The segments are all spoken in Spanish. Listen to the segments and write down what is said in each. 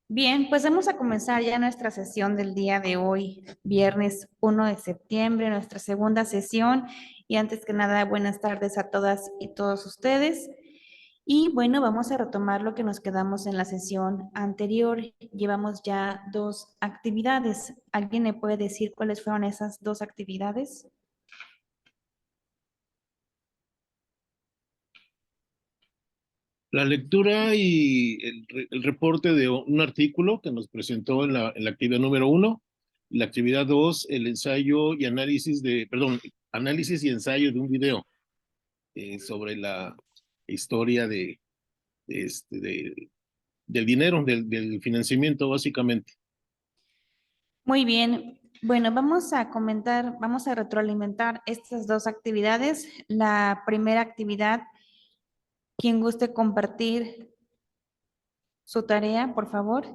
Bien, pues vamos a comenzar ya nuestra sesión del día de hoy, viernes 1 de septiembre, nuestra segunda sesión. Y antes que nada, buenas tardes a todas y todos ustedes. Y bueno, vamos a retomar lo que nos quedamos en la sesión anterior. Llevamos ya dos actividades. ¿Alguien me puede decir cuáles fueron esas dos actividades? La lectura y el reporte de un artículo que nos presentó en la actividad número uno, y la actividad dos, el ensayo y análisis análisis y ensayo de un video sobre la historia del dinero, del financiamiento, básicamente. Muy bien. Bueno, vamos a comentar, vamos a retroalimentar estas dos actividades. La primera actividad, quien guste compartir su tarea, por favor.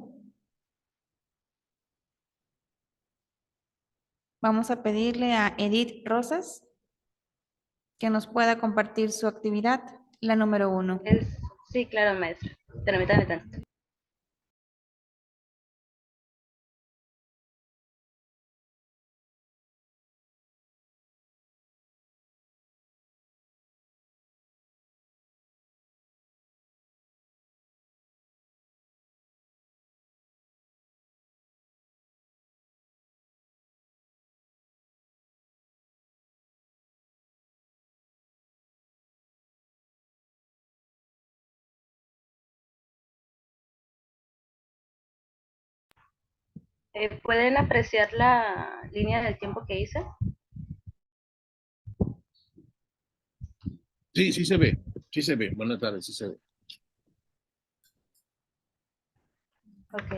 Vamos a pedirle a Edith Rosas que nos pueda compartir su actividad, la número 1. Sí, claro, maestra. Permítame tanto. ¿Pueden apreciar la línea del tiempo que hice? Sí, sí se ve, sí se ve. Buenas tardes, sí se ve. Ok.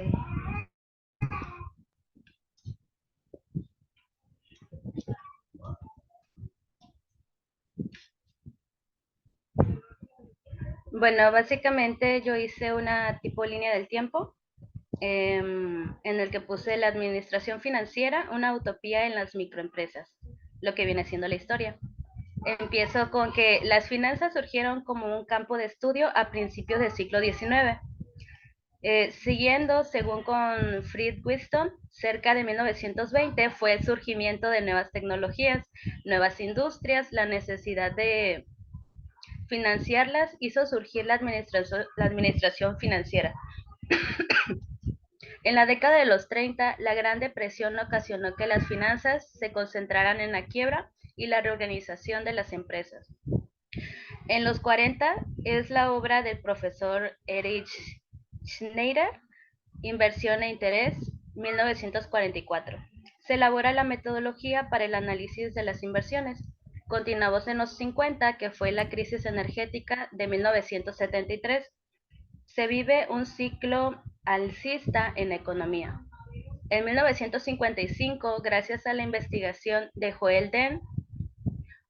Bueno, básicamente yo hice una tipo línea del tiempo en el que puse la administración financiera, una utopía en las microempresas, lo que viene siendo la historia. Empiezo con que las finanzas surgieron como un campo de estudio a principios del siglo XIX. Siguiendo, según con Fred Whiston, cerca de 1920 fue el surgimiento de nuevas tecnologías, nuevas industrias, la necesidad de financiarlas hizo surgir la administración financiera. En la década de los 30, la Gran Depresión ocasionó que las finanzas se concentraran en la quiebra y la reorganización de las empresas. En los 40 es la obra del profesor Erich Schneider, Inversión e Interés, 1944. Se elabora la metodología para el análisis de las inversiones. Continuamos en los 50, que fue la crisis energética de 1973. Se vive un ciclo alcista en economía. En 1955, gracias a la investigación de Joel Dehn,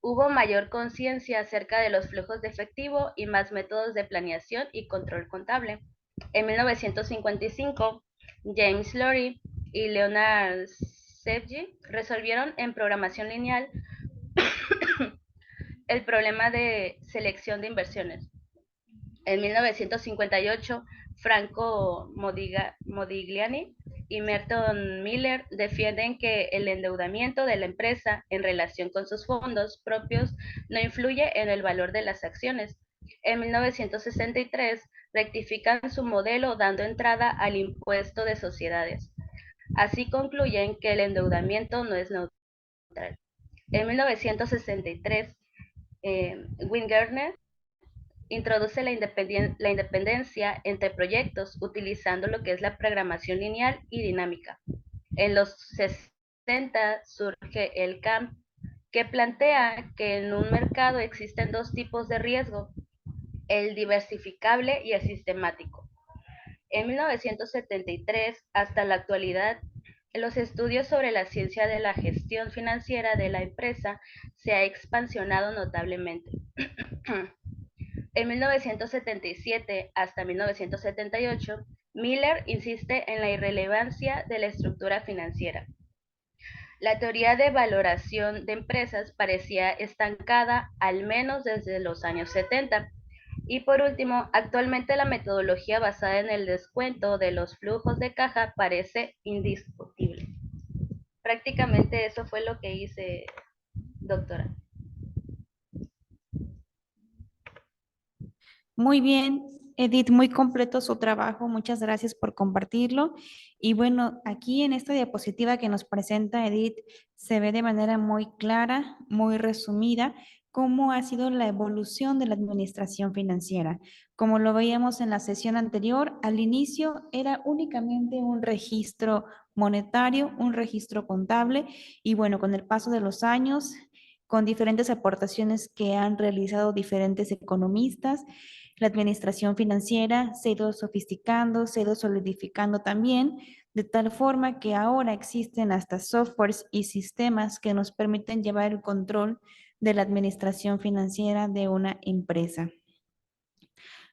hubo mayor conciencia acerca de los flujos de efectivo y más métodos de planeación y control contable. En 1955, James Lorry y Leonard Sevgi resolvieron en programación lineal el problema de selección de inversiones. En 1958, Franco Modigliani y Merton Miller defienden que el endeudamiento de la empresa en relación con sus fondos propios no influye en el valor de las acciones. En 1963, rectifican su modelo dando entrada al impuesto de sociedades. Así concluyen que el endeudamiento no es neutral. En 1963, Wingardner introduce la independencia entre proyectos utilizando lo que es la programación lineal y dinámica. En los 60 surge el CAMP, que plantea que en un mercado existen dos tipos de riesgo, el diversificable y el sistemático. En 1973 hasta la actualidad, los estudios sobre la ciencia de la gestión financiera de la empresa se ha expansionado notablemente. En 1977 hasta 1978, Miller insiste en la irrelevancia de la estructura financiera. La teoría de valoración de empresas parecía estancada al menos desde los años 70. Y por último, actualmente la metodología basada en el descuento de los flujos de caja parece indiscutible. Prácticamente eso fue lo que hice, doctora. Muy bien, Edith, muy completo su trabajo. Muchas gracias por compartirlo. Y bueno, aquí en esta diapositiva que nos presenta Edith, se ve de manera muy clara, muy resumida, cómo ha sido la evolución de la administración financiera. Como lo veíamos en la sesión anterior, al inicio era únicamente un registro monetario, un registro contable, y bueno, con el paso de los años, con diferentes aportaciones que han realizado diferentes economistas, la administración financiera se ha ido sofisticando, se ha ido solidificando también, de tal forma que ahora existen hasta softwares y sistemas que nos permiten llevar el control de la administración financiera de una empresa.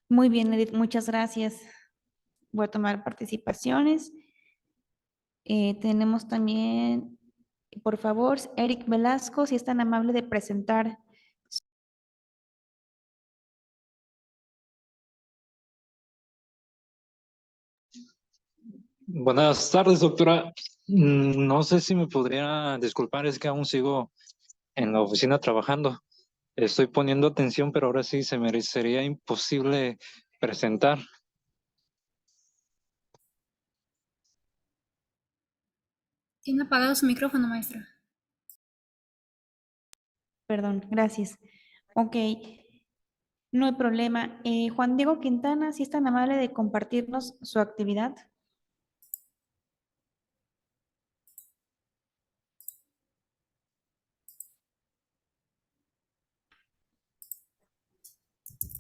Muy bien, Edith, muchas gracias. Voy a tomar participaciones. Tenemos también, por favor, Eric Velasco, si es tan amable de presentar. Buenas tardes, doctora. No sé si me podría disculpar, es que aún sigo en la oficina trabajando. Estoy poniendo atención, pero ahora sí se me sería imposible presentar. Tiene apagado su micrófono, maestra. Perdón, gracias. Ok, no hay problema. Juan Diego Quintana, si es tan amable de compartirnos su actividad.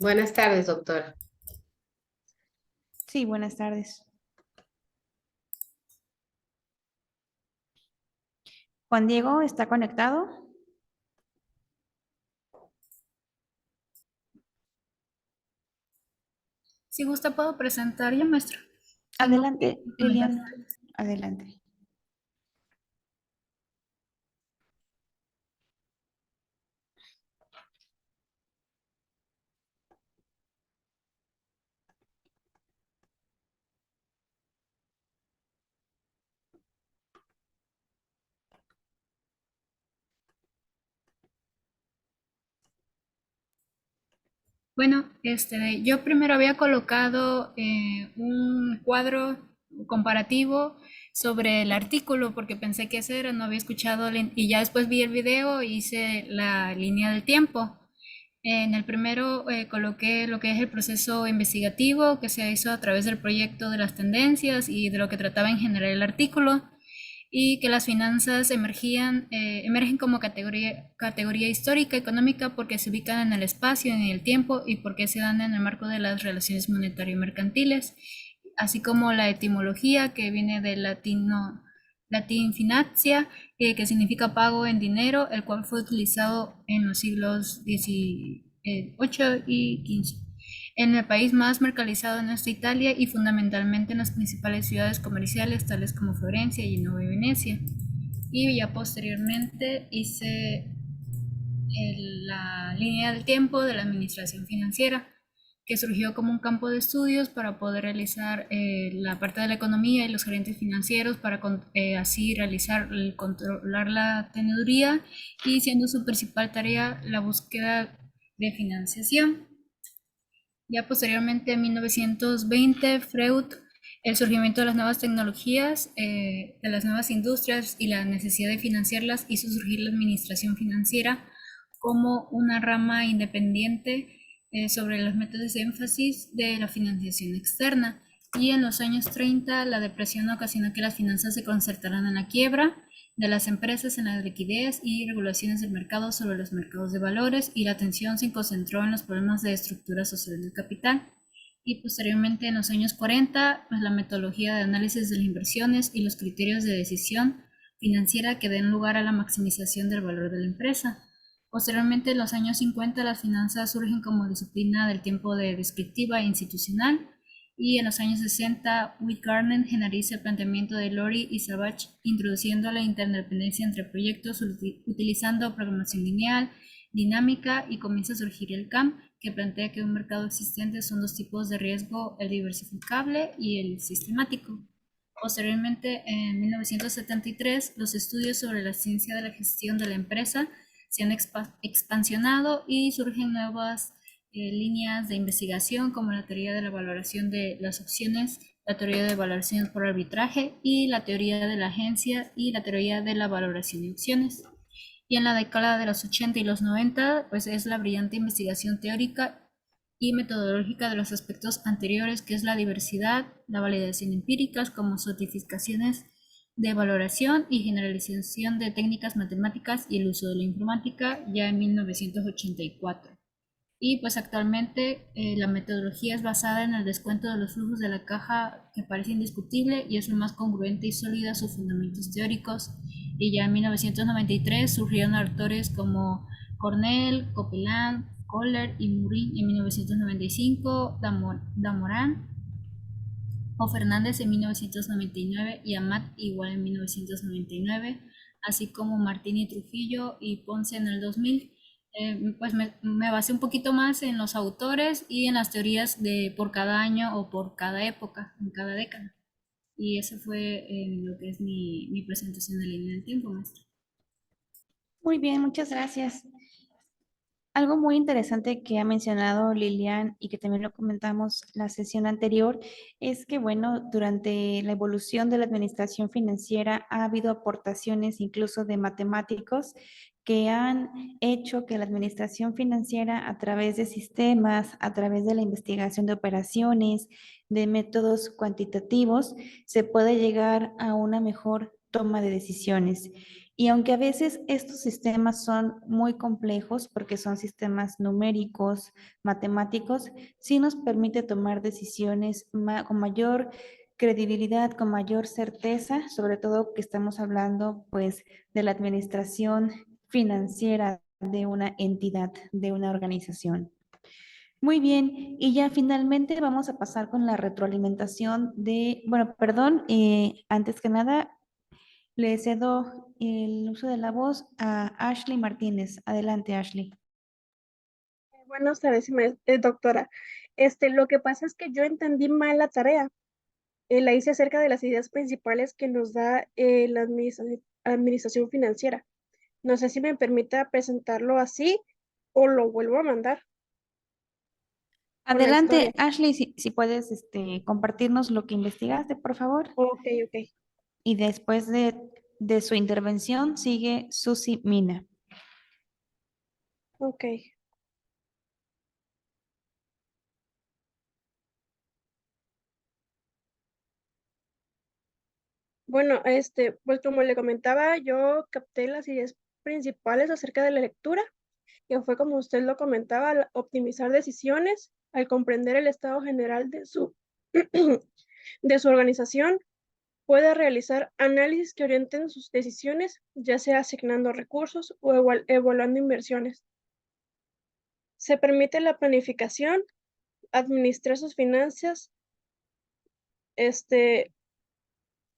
Buenas tardes, doctor. Sí, buenas tardes. Juan Diego, ¿está conectado? Si gusta, puedo presentar yo, maestra. Adelante, Comentar. Lilian. Adelante. Bueno, yo primero había colocado un cuadro comparativo sobre el artículo porque pensé que ese era, no había escuchado y ya después vi el video e hice la línea del tiempo. En el primero coloqué lo que es el proceso investigativo que se hizo a través del proyecto de las tendencias y de lo que trataba en general el artículo, y que las finanzas emergen como categoría histórica económica porque se ubican en el espacio, en el tiempo y porque se dan en el marco de las relaciones monetario-mercantiles, así como la etimología que viene del latín financia, que significa pago en dinero, el cual fue utilizado en los siglos XVIII y XV. En el país más mercantilizado no está Italia y fundamentalmente en las principales ciudades comerciales tales como Florencia, Génova y Venecia. Y ya posteriormente hice la línea del tiempo de la administración financiera, que surgió como un campo de estudios para poder realizar la parte de la economía y los gerentes financieros para así controlar la teneduría y siendo su principal tarea la búsqueda de financiación. Ya posteriormente, en 1920, Freud, el surgimiento de las nuevas tecnologías, de las nuevas industrias y la necesidad de financiarlas hizo surgir la administración financiera como una rama independiente sobre los métodos de énfasis de la financiación externa. Y en los años 30, la depresión ocasionó que las finanzas se concertaran en la quiebra de las empresas, en la liquidez y regulaciones del mercado sobre los mercados de valores, y la atención se concentró en los problemas de estructura social del capital. Y posteriormente, en los años 40, pues, la metodología de análisis de las inversiones y los criterios de decisión financiera que den lugar a la maximización del valor de la empresa. Posteriormente, en los años 50, las finanzas surgen como disciplina del tiempo descriptiva e institucional, y en los años 60, Will Garner generaliza el planteamiento de Lorry y Savage, introduciendo la interdependencia entre proyectos utilizando programación lineal, dinámica y comienza a surgir el CAM, que plantea que un mercado existente son dos tipos de riesgo, el diversificable y el sistemático. Posteriormente, en 1973, los estudios sobre la ciencia de la gestión de la empresa se han expansionado y surgen nuevas líneas de investigación como la teoría de la valoración de las opciones, la teoría de valoración por arbitraje y la teoría de la agencia y la teoría de la valoración de opciones. Y en la década de los 80 y los 90, pues es la brillante investigación teórica y metodológica de los aspectos anteriores, que es la diversidad, la validación empíricas como certificaciones de valoración y generalización de técnicas matemáticas y el uso de la informática ya en 1984. Y pues actualmente la metodología es basada en el descuento de los flujos de la caja, que parece indiscutible y es lo más congruente y sólida a sus fundamentos teóricos. Y ya en 1993 surgieron autores como Cornell, Copeland, Kohler y Murin en 1995, Damoran o Fernández en 1999 y Amat igual en 1999, así como Martín y Trujillo y Ponce en el 2000. Pues me basé un poquito más en los autores y en las teorías de por cada año o por cada época, en cada década. Y eso fue lo que es mi presentación de línea del tiempo, maestra. Muy bien, muchas gracias. Algo muy interesante que ha mencionado Lilian y que también lo comentamos la sesión anterior es que, bueno, durante la evolución de la administración financiera ha habido aportaciones incluso de matemáticos que han hecho que la administración financiera a través de sistemas, a través de la investigación de operaciones, de métodos cuantitativos, se puede llegar a una mejor toma de decisiones. Y aunque a veces estos sistemas son muy complejos porque son sistemas numéricos, matemáticos, sí nos permite tomar decisiones con mayor credibilidad, con mayor certeza, sobre todo que estamos hablando pues de la administración financiera de una entidad, de una organización. Muy bien, y ya finalmente vamos a pasar con la retroalimentación de, bueno, perdón, antes que nada, le cedo el uso de la voz a Ashley Martínez. Adelante, Ashley. Buenas tardes, doctora. Lo que pasa es que yo entendí mal la tarea. La hice acerca de las ideas principales que nos da la administración financiera. No sé si me permita presentarlo así o lo vuelvo a mandar con la Adelante, historia. Ashley, si puedes compartirnos lo que investigaste, por favor. Ok. Y después de su intervención sigue Susi Mina. Ok. Bueno, pues como le comentaba, yo capté las ideas principales acerca de la lectura, que fue como usted lo comentaba, optimizar decisiones al comprender el estado general de su, de su organización. Puede realizar análisis que orienten sus decisiones, ya sea asignando recursos o evaluando inversiones. Se permite la planificación, administrar sus finanzas,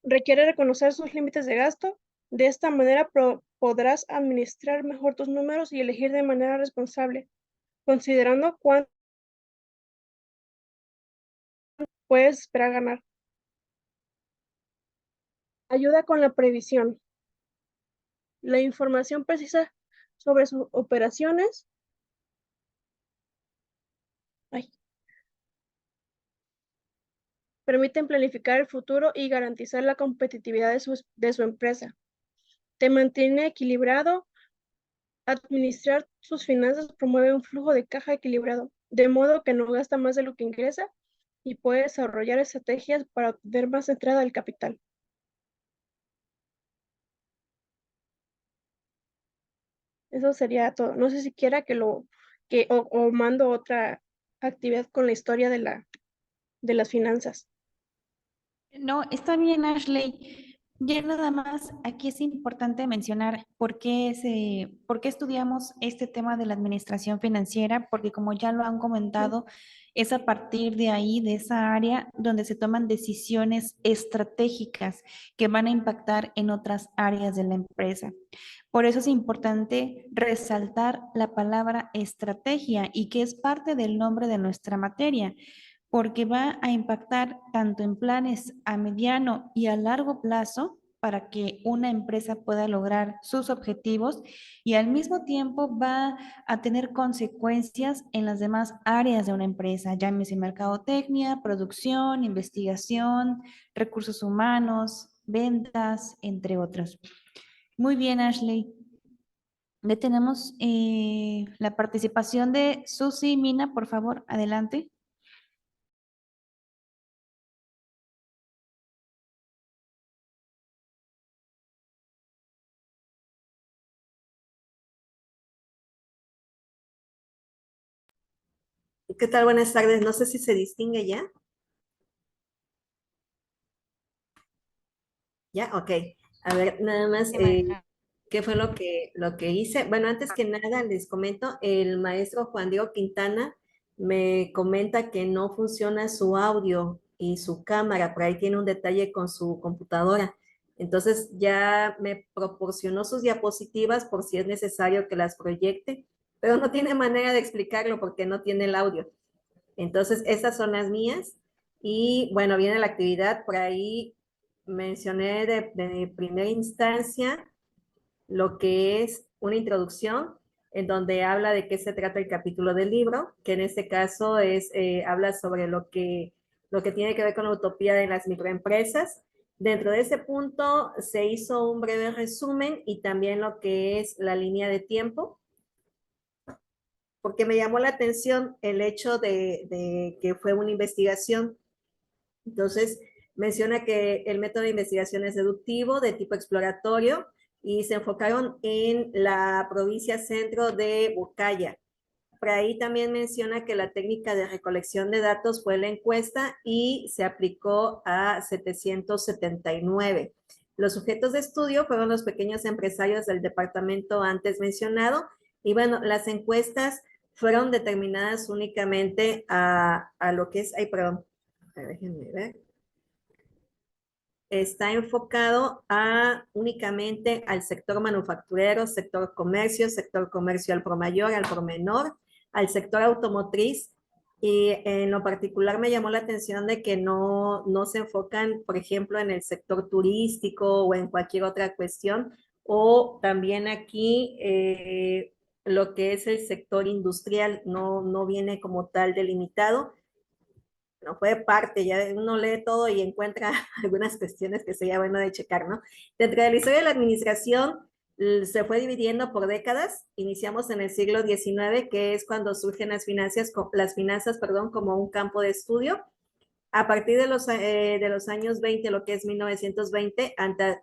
requiere reconocer sus límites de gasto. De esta manera podrás administrar mejor tus números y elegir de manera responsable, considerando cuánto puedes esperar ganar. Ayuda con la previsión. La información precisa sobre sus operaciones. Permiten planificar el futuro y garantizar la competitividad de su empresa. Te mantiene equilibrado. Administrar sus finanzas promueve un flujo de caja equilibrado, de modo que no gasta más de lo que ingresa y puede desarrollar estrategias para obtener más entrada del capital. Eso sería todo. No sé si quiera o mando otra actividad con la historia de las finanzas. No, está bien, Ashley. Ya nada más, aquí es importante mencionar por qué estudiamos este tema de la administración financiera, porque como ya lo han comentado, es a partir de ahí, de esa área, donde se toman decisiones estratégicas que van a impactar en otras áreas de la empresa. Por eso es importante resaltar la palabra estrategia y que es parte del nombre de nuestra materia, porque va a impactar tanto en planes a mediano y a largo plazo para que una empresa pueda lograr sus objetivos y al mismo tiempo va a tener consecuencias en las demás áreas de una empresa, llámese mercadotecnia, producción, investigación, recursos humanos, ventas, entre otros. Muy bien, Ashley. Ya tenemos la participación de Susi Mina, por favor, adelante. ¿Qué tal? Buenas tardes. No sé si se distingue ya. Ya, ok. A ver, nada más, Sí, maestra. ¿qué fue lo que hice? Bueno, antes que nada les comento, el maestro Juan Diego Quintana me comenta que no funciona su audio y su cámara, por ahí tiene un detalle con su computadora. Entonces ya me proporcionó sus diapositivas por si es necesario que las proyecte, pero no tiene manera de explicarlo porque no tiene el audio. Entonces, esas son las mías. Y bueno, viene la actividad. Por ahí mencioné de primera instancia lo que es una introducción en donde habla de qué se trata el capítulo del libro, que en este caso habla sobre lo que tiene que ver con la utopía de las microempresas. Dentro de ese punto se hizo un breve resumen y también lo que es la línea de tiempo, porque me llamó la atención el hecho de que fue una investigación. Entonces, menciona que el método de investigación es deductivo, de tipo exploratorio, y se enfocaron en la provincia centro de Burkaya. Por ahí también menciona que la técnica de recolección de datos fue la encuesta y se aplicó a 779. Los sujetos de estudio fueron los pequeños empresarios del departamento antes mencionado, y bueno, las encuestas fueron determinadas únicamente a lo que es, ay, perdón, déjenme ver, está enfocado únicamente al sector manufacturero, sector comercio al por mayor, al por menor, al sector automotriz, y en lo particular me llamó la atención de que no se enfocan, por ejemplo, en el sector turístico o en cualquier otra cuestión, o también aquí lo que es el sector industrial no viene como tal delimitado. No fue parte, ya uno lee todo y encuentra algunas cuestiones que sería bueno de checar, ¿no? Dentro de la historia de la administración se fue dividiendo por décadas. Iniciamos en el siglo XIX, que es cuando surgen las finanzas, como un campo de estudio. A partir de los años 20, lo que es 1920,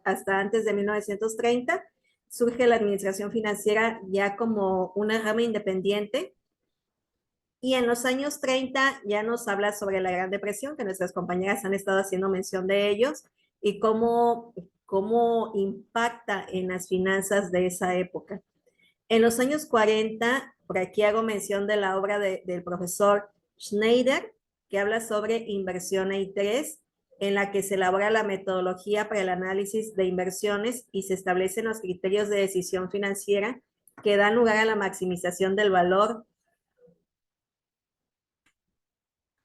hasta antes de 1930, surge la administración financiera ya como una rama independiente. Y en los años 30 ya nos habla sobre la Gran Depresión, que nuestras compañeras han estado haciendo mención de ellos, y cómo impacta en las finanzas de esa época. En los años 40, por aquí hago mención de la obra del profesor Schneider, que habla sobre inversión e interés, en la que se elabora la metodología para el análisis de inversiones y se establecen los criterios de decisión financiera que dan lugar a la maximización del valor.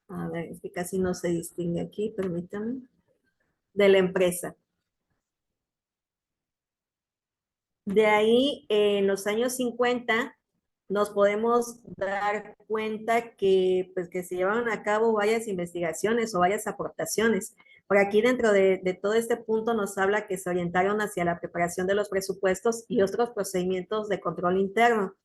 A ver, es que casi no se distingue aquí, permítanme. De la empresa. De ahí, en los años 50, nos podemos dar cuenta que, pues, que se llevaron a cabo varias investigaciones o varias aportaciones. Por aquí, dentro de todo este punto, nos habla que se orientaron hacia la preparación de los presupuestos y otros procedimientos de control interno.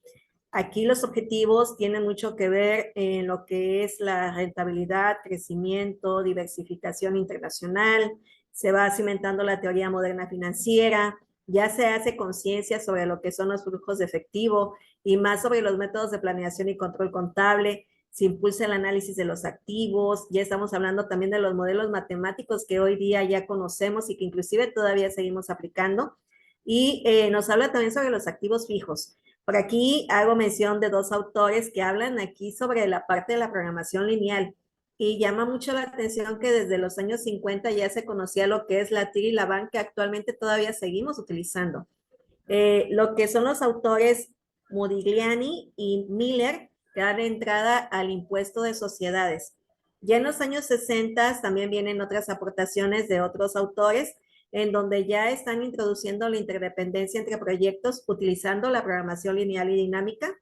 Aquí los objetivos tienen mucho que ver en lo que es la rentabilidad, crecimiento, diversificación internacional, se va cimentando la teoría moderna financiera, ya se hace conciencia sobre lo que son los flujos de efectivo y más sobre los métodos de planeación y control contable, se impulsa el análisis de los activos, ya estamos hablando también de los modelos matemáticos que hoy día ya conocemos y que inclusive todavía seguimos aplicando, y nos habla también sobre los activos fijos. Por aquí hago mención de dos autores que hablan aquí sobre la parte de la programación lineal, y llama mucho la atención que desde los años 50 ya se conocía lo que es la TIR y la BAN, que actualmente todavía seguimos utilizando. Lo que son los autores Modigliani y Miller, que dan entrada al impuesto de sociedades. Ya en los años 60 también vienen otras aportaciones de otros autores, en donde ya están introduciendo la interdependencia entre proyectos utilizando la programación lineal y dinámica.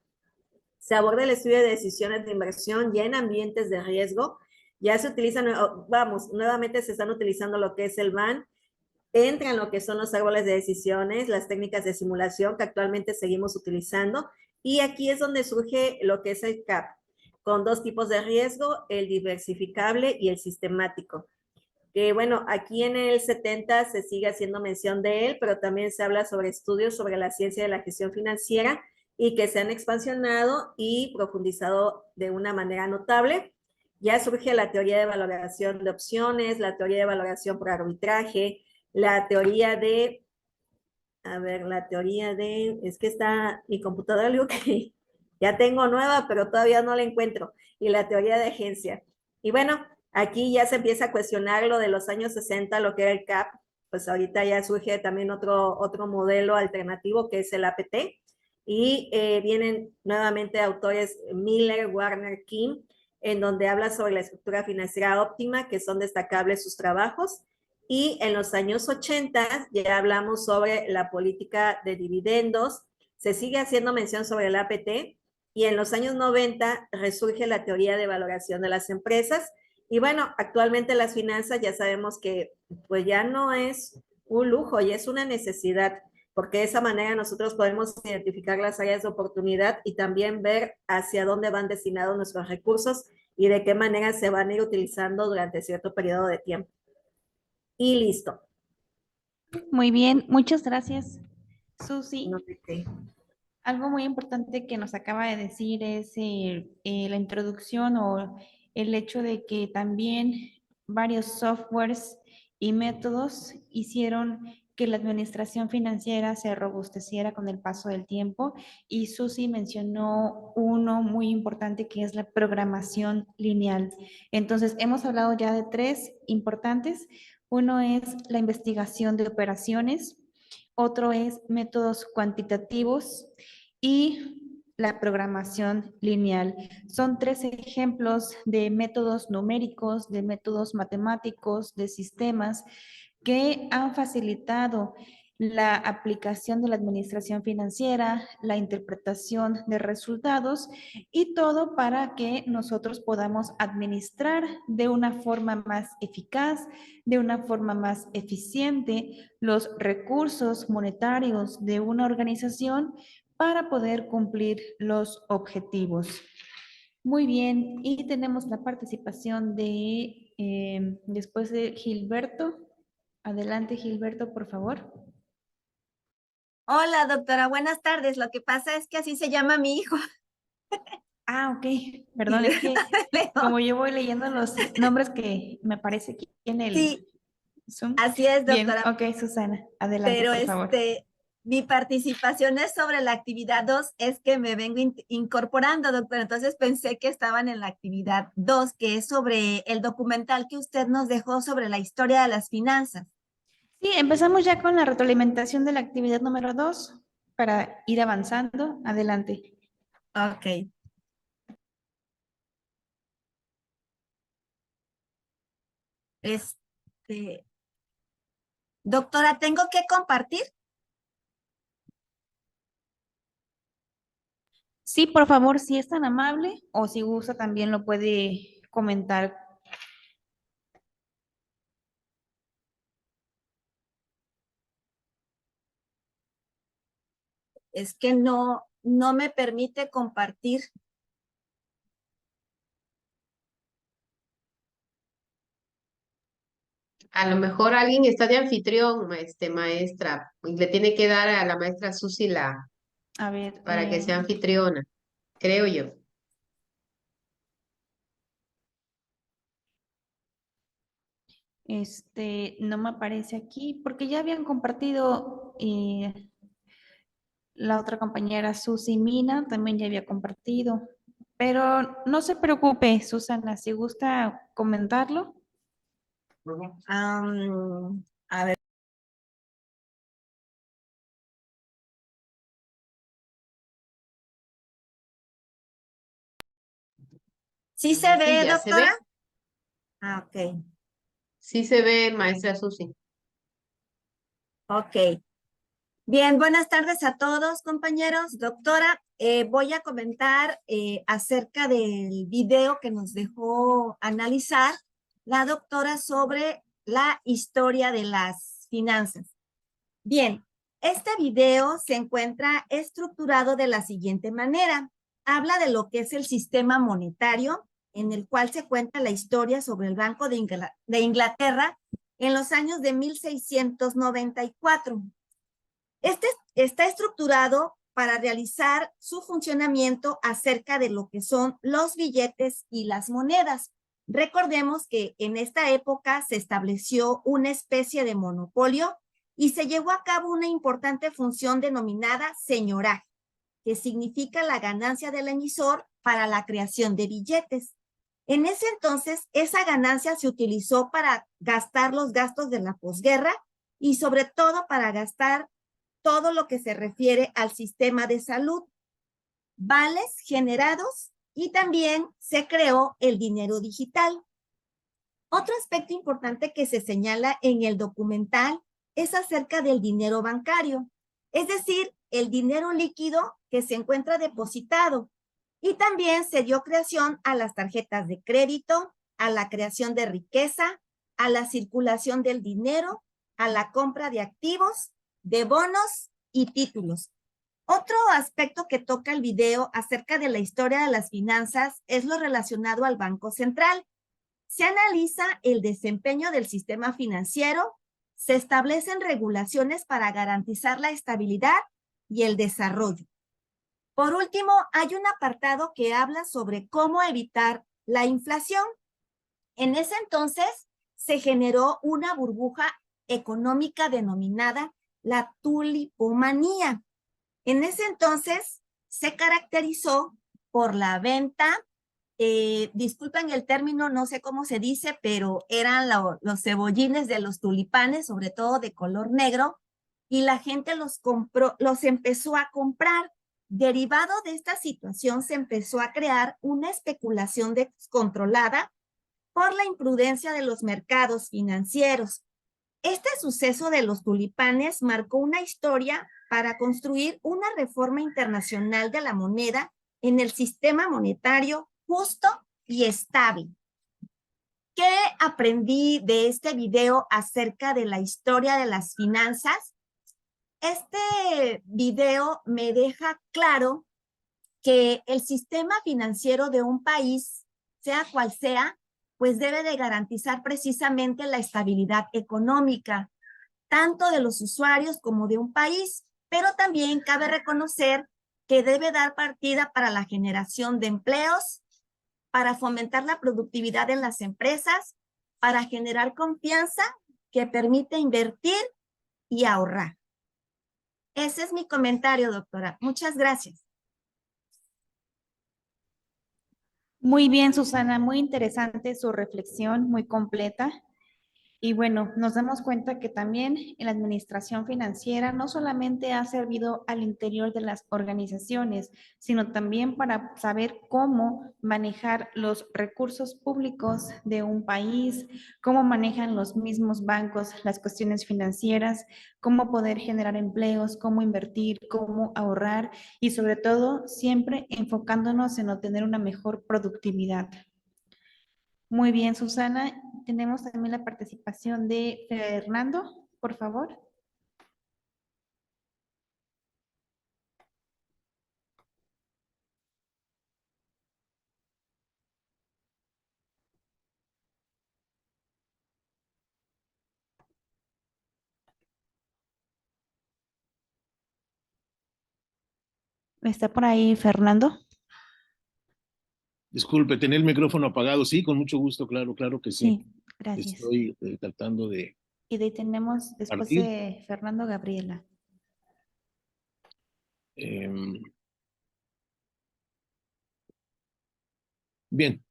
Se aborda el estudio de decisiones de inversión ya en ambientes de riesgo. Ya se utilizan, nuevamente se están utilizando lo que es el BAN, entran lo que son los árboles de decisiones, las técnicas de simulación que actualmente seguimos utilizando, y aquí es donde surge lo que es el CAP, con dos tipos de riesgo, el diversificable y el sistemático. Que bueno, aquí en el 70 se sigue haciendo mención de él, pero también se habla sobre estudios sobre la ciencia de la gestión financiera y que se han expansionado y profundizado de una manera notable. Ya surge la teoría de valoración de opciones, la teoría de valoración por arbitraje, la teoría de, es que está mi computadora, digo que ya tengo nueva, pero todavía no la encuentro, y la teoría de agencia. Y bueno, aquí ya se empieza a cuestionar lo de los años 60, lo que era el CAP, pues ahorita ya surge también otro modelo alternativo que es el APT, y vienen nuevamente autores Miller, Warner, Kim, en donde habla sobre la estructura financiera óptima, que son destacables sus trabajos. Y en los años 80 ya hablamos sobre la política de dividendos, se sigue haciendo mención sobre el APT, y en los años 90 resurge la teoría de valoración de las empresas. Y bueno, actualmente las finanzas ya sabemos que pues ya no es un lujo, ya es una necesidad, porque de esa manera nosotros podemos identificar las áreas de oportunidad y también ver hacia dónde van destinados nuestros recursos y de qué manera se van a ir utilizando durante cierto periodo de tiempo. Y listo. Muy bien, muchas gracias, Susi. No sé qué. Algo muy importante que nos acaba de decir es la introducción o el hecho de que también varios softwares y métodos hicieron que la administración financiera se robusteciera con el paso del tiempo, y Susi mencionó uno muy importante que es la programación lineal. Entonces, hemos hablado ya de tres importantes. Uno es la investigación de operaciones, otro es métodos cuantitativos y la programación lineal. Son tres ejemplos de métodos numéricos, de métodos matemáticos, de sistemas que han facilitado la aplicación de la administración financiera, la interpretación de resultados y todo para que nosotros podamos administrar de una forma más eficaz, de una forma más eficiente los recursos monetarios de una organización para poder cumplir los objetivos. Muy bien, y tenemos la participación de, después de Gilberto. Adelante, Gilberto, por favor. Hola, doctora, buenas tardes. Lo que pasa es que así se llama mi hijo. Ah, ok. Perdón, es que como yo voy leyendo los nombres que me aparece aquí en el Sí, Zoom. así es, Bien, doctora. ok, Susana, adelante, Pero por favor. mi participación es sobre la actividad 2, es que me vengo incorporando, doctora. Entonces pensé que estaban en la actividad 2, que es sobre el documental que usted nos dejó sobre la historia de las finanzas. Sí, empezamos ya con la retroalimentación de la actividad número 2 para ir avanzando. Adelante. Ok. Doctora, ¿tengo que compartir? Sí, por favor, si es tan amable, o si gusta también lo puede comentar. Es que no me permite compartir. A lo mejor alguien está de anfitrión, maestra, y le tiene que dar a la maestra Susi A ver, para que sea anfitriona, creo yo. No me aparece aquí porque ya habían compartido la otra compañera Susi Mina, también ya había compartido. Pero no se preocupe, Susana, si gusta comentarlo. A ver. ¿Sí se Sí, ve, ya se doctora? ve. Ah, ok. Sí se ve, maestra Susi. Ok. Bien, buenas tardes a todos, compañeros. Doctora, voy a comentar acerca del video que nos dejó analizar la doctora sobre la historia de las finanzas. Bien, este video se encuentra estructurado de la siguiente manera. Habla de lo que es el sistema monetario, en el cual se cuenta la historia sobre el Banco de Inglaterra en los años de 1694. Este está estructurado para realizar su funcionamiento acerca de lo que son los billetes y las monedas. Recordemos que en esta época se estableció una especie de monopolio y se llevó a cabo una importante función denominada señoraje, que significa la ganancia del emisor para la creación de billetes. En ese entonces, esa ganancia se utilizó para gastar los gastos de la posguerra y sobre todo para gastar todo lo que se refiere al sistema de salud, vales generados y también se creó el dinero digital. Otro aspecto importante que se señala en el documental es acerca del dinero bancario, es decir, el dinero líquido que se encuentra depositado. Y también se dio creación a las tarjetas de crédito, a la creación de riqueza, a la circulación del dinero, a la compra de activos, de bonos y títulos. Otro aspecto que toca el video acerca de la historia de las finanzas es lo relacionado al Banco Central. Se analiza el desempeño del sistema financiero, se establecen regulaciones para garantizar la estabilidad y el desarrollo. Por último, hay un apartado que habla sobre cómo evitar la inflación. En ese entonces se generó una burbuja económica denominada la tulipomanía. En ese entonces se caracterizó por la venta, disculpen el término, no sé cómo se dice, pero eran los cebollines de los tulipanes, sobre todo de color negro, y la gente los compró, los empezó a comprar. Derivado de esta situación, se empezó a crear una especulación descontrolada por la imprudencia de los mercados financieros. Este suceso de los tulipanes marcó una historia para construir una reforma internacional de la moneda en el sistema monetario justo y estable. ¿Qué aprendí de este video acerca de la historia de las finanzas? Este video me deja claro que el sistema financiero de un país, sea cual sea, pues debe de garantizar precisamente la estabilidad económica, tanto de los usuarios como de un país, pero también cabe reconocer que debe dar partida para la generación de empleos, para fomentar la productividad en las empresas, para generar confianza que permite invertir y ahorrar. Ese es mi comentario, doctora. Muchas gracias. Muy bien, Susana, muy interesante su reflexión, muy completa. Y bueno, nos damos cuenta que también en la administración financiera no solamente ha servido al interior de las organizaciones, sino también para saber cómo manejar los recursos públicos de un país, cómo manejan los mismos bancos las cuestiones financieras, cómo poder generar empleos, cómo invertir, cómo ahorrar y sobre todo siempre enfocándonos en obtener una mejor productividad. Muy bien, Susana. Tenemos también la participación de Fernando, por favor. ¿Está por ahí Fernando? Disculpe, tener el micrófono apagado. Sí, con mucho gusto, claro, claro que sí. Sí, gracias. Estoy tratando de Y de ahí tenemos después partir. de Fernando Gabriela. Bien.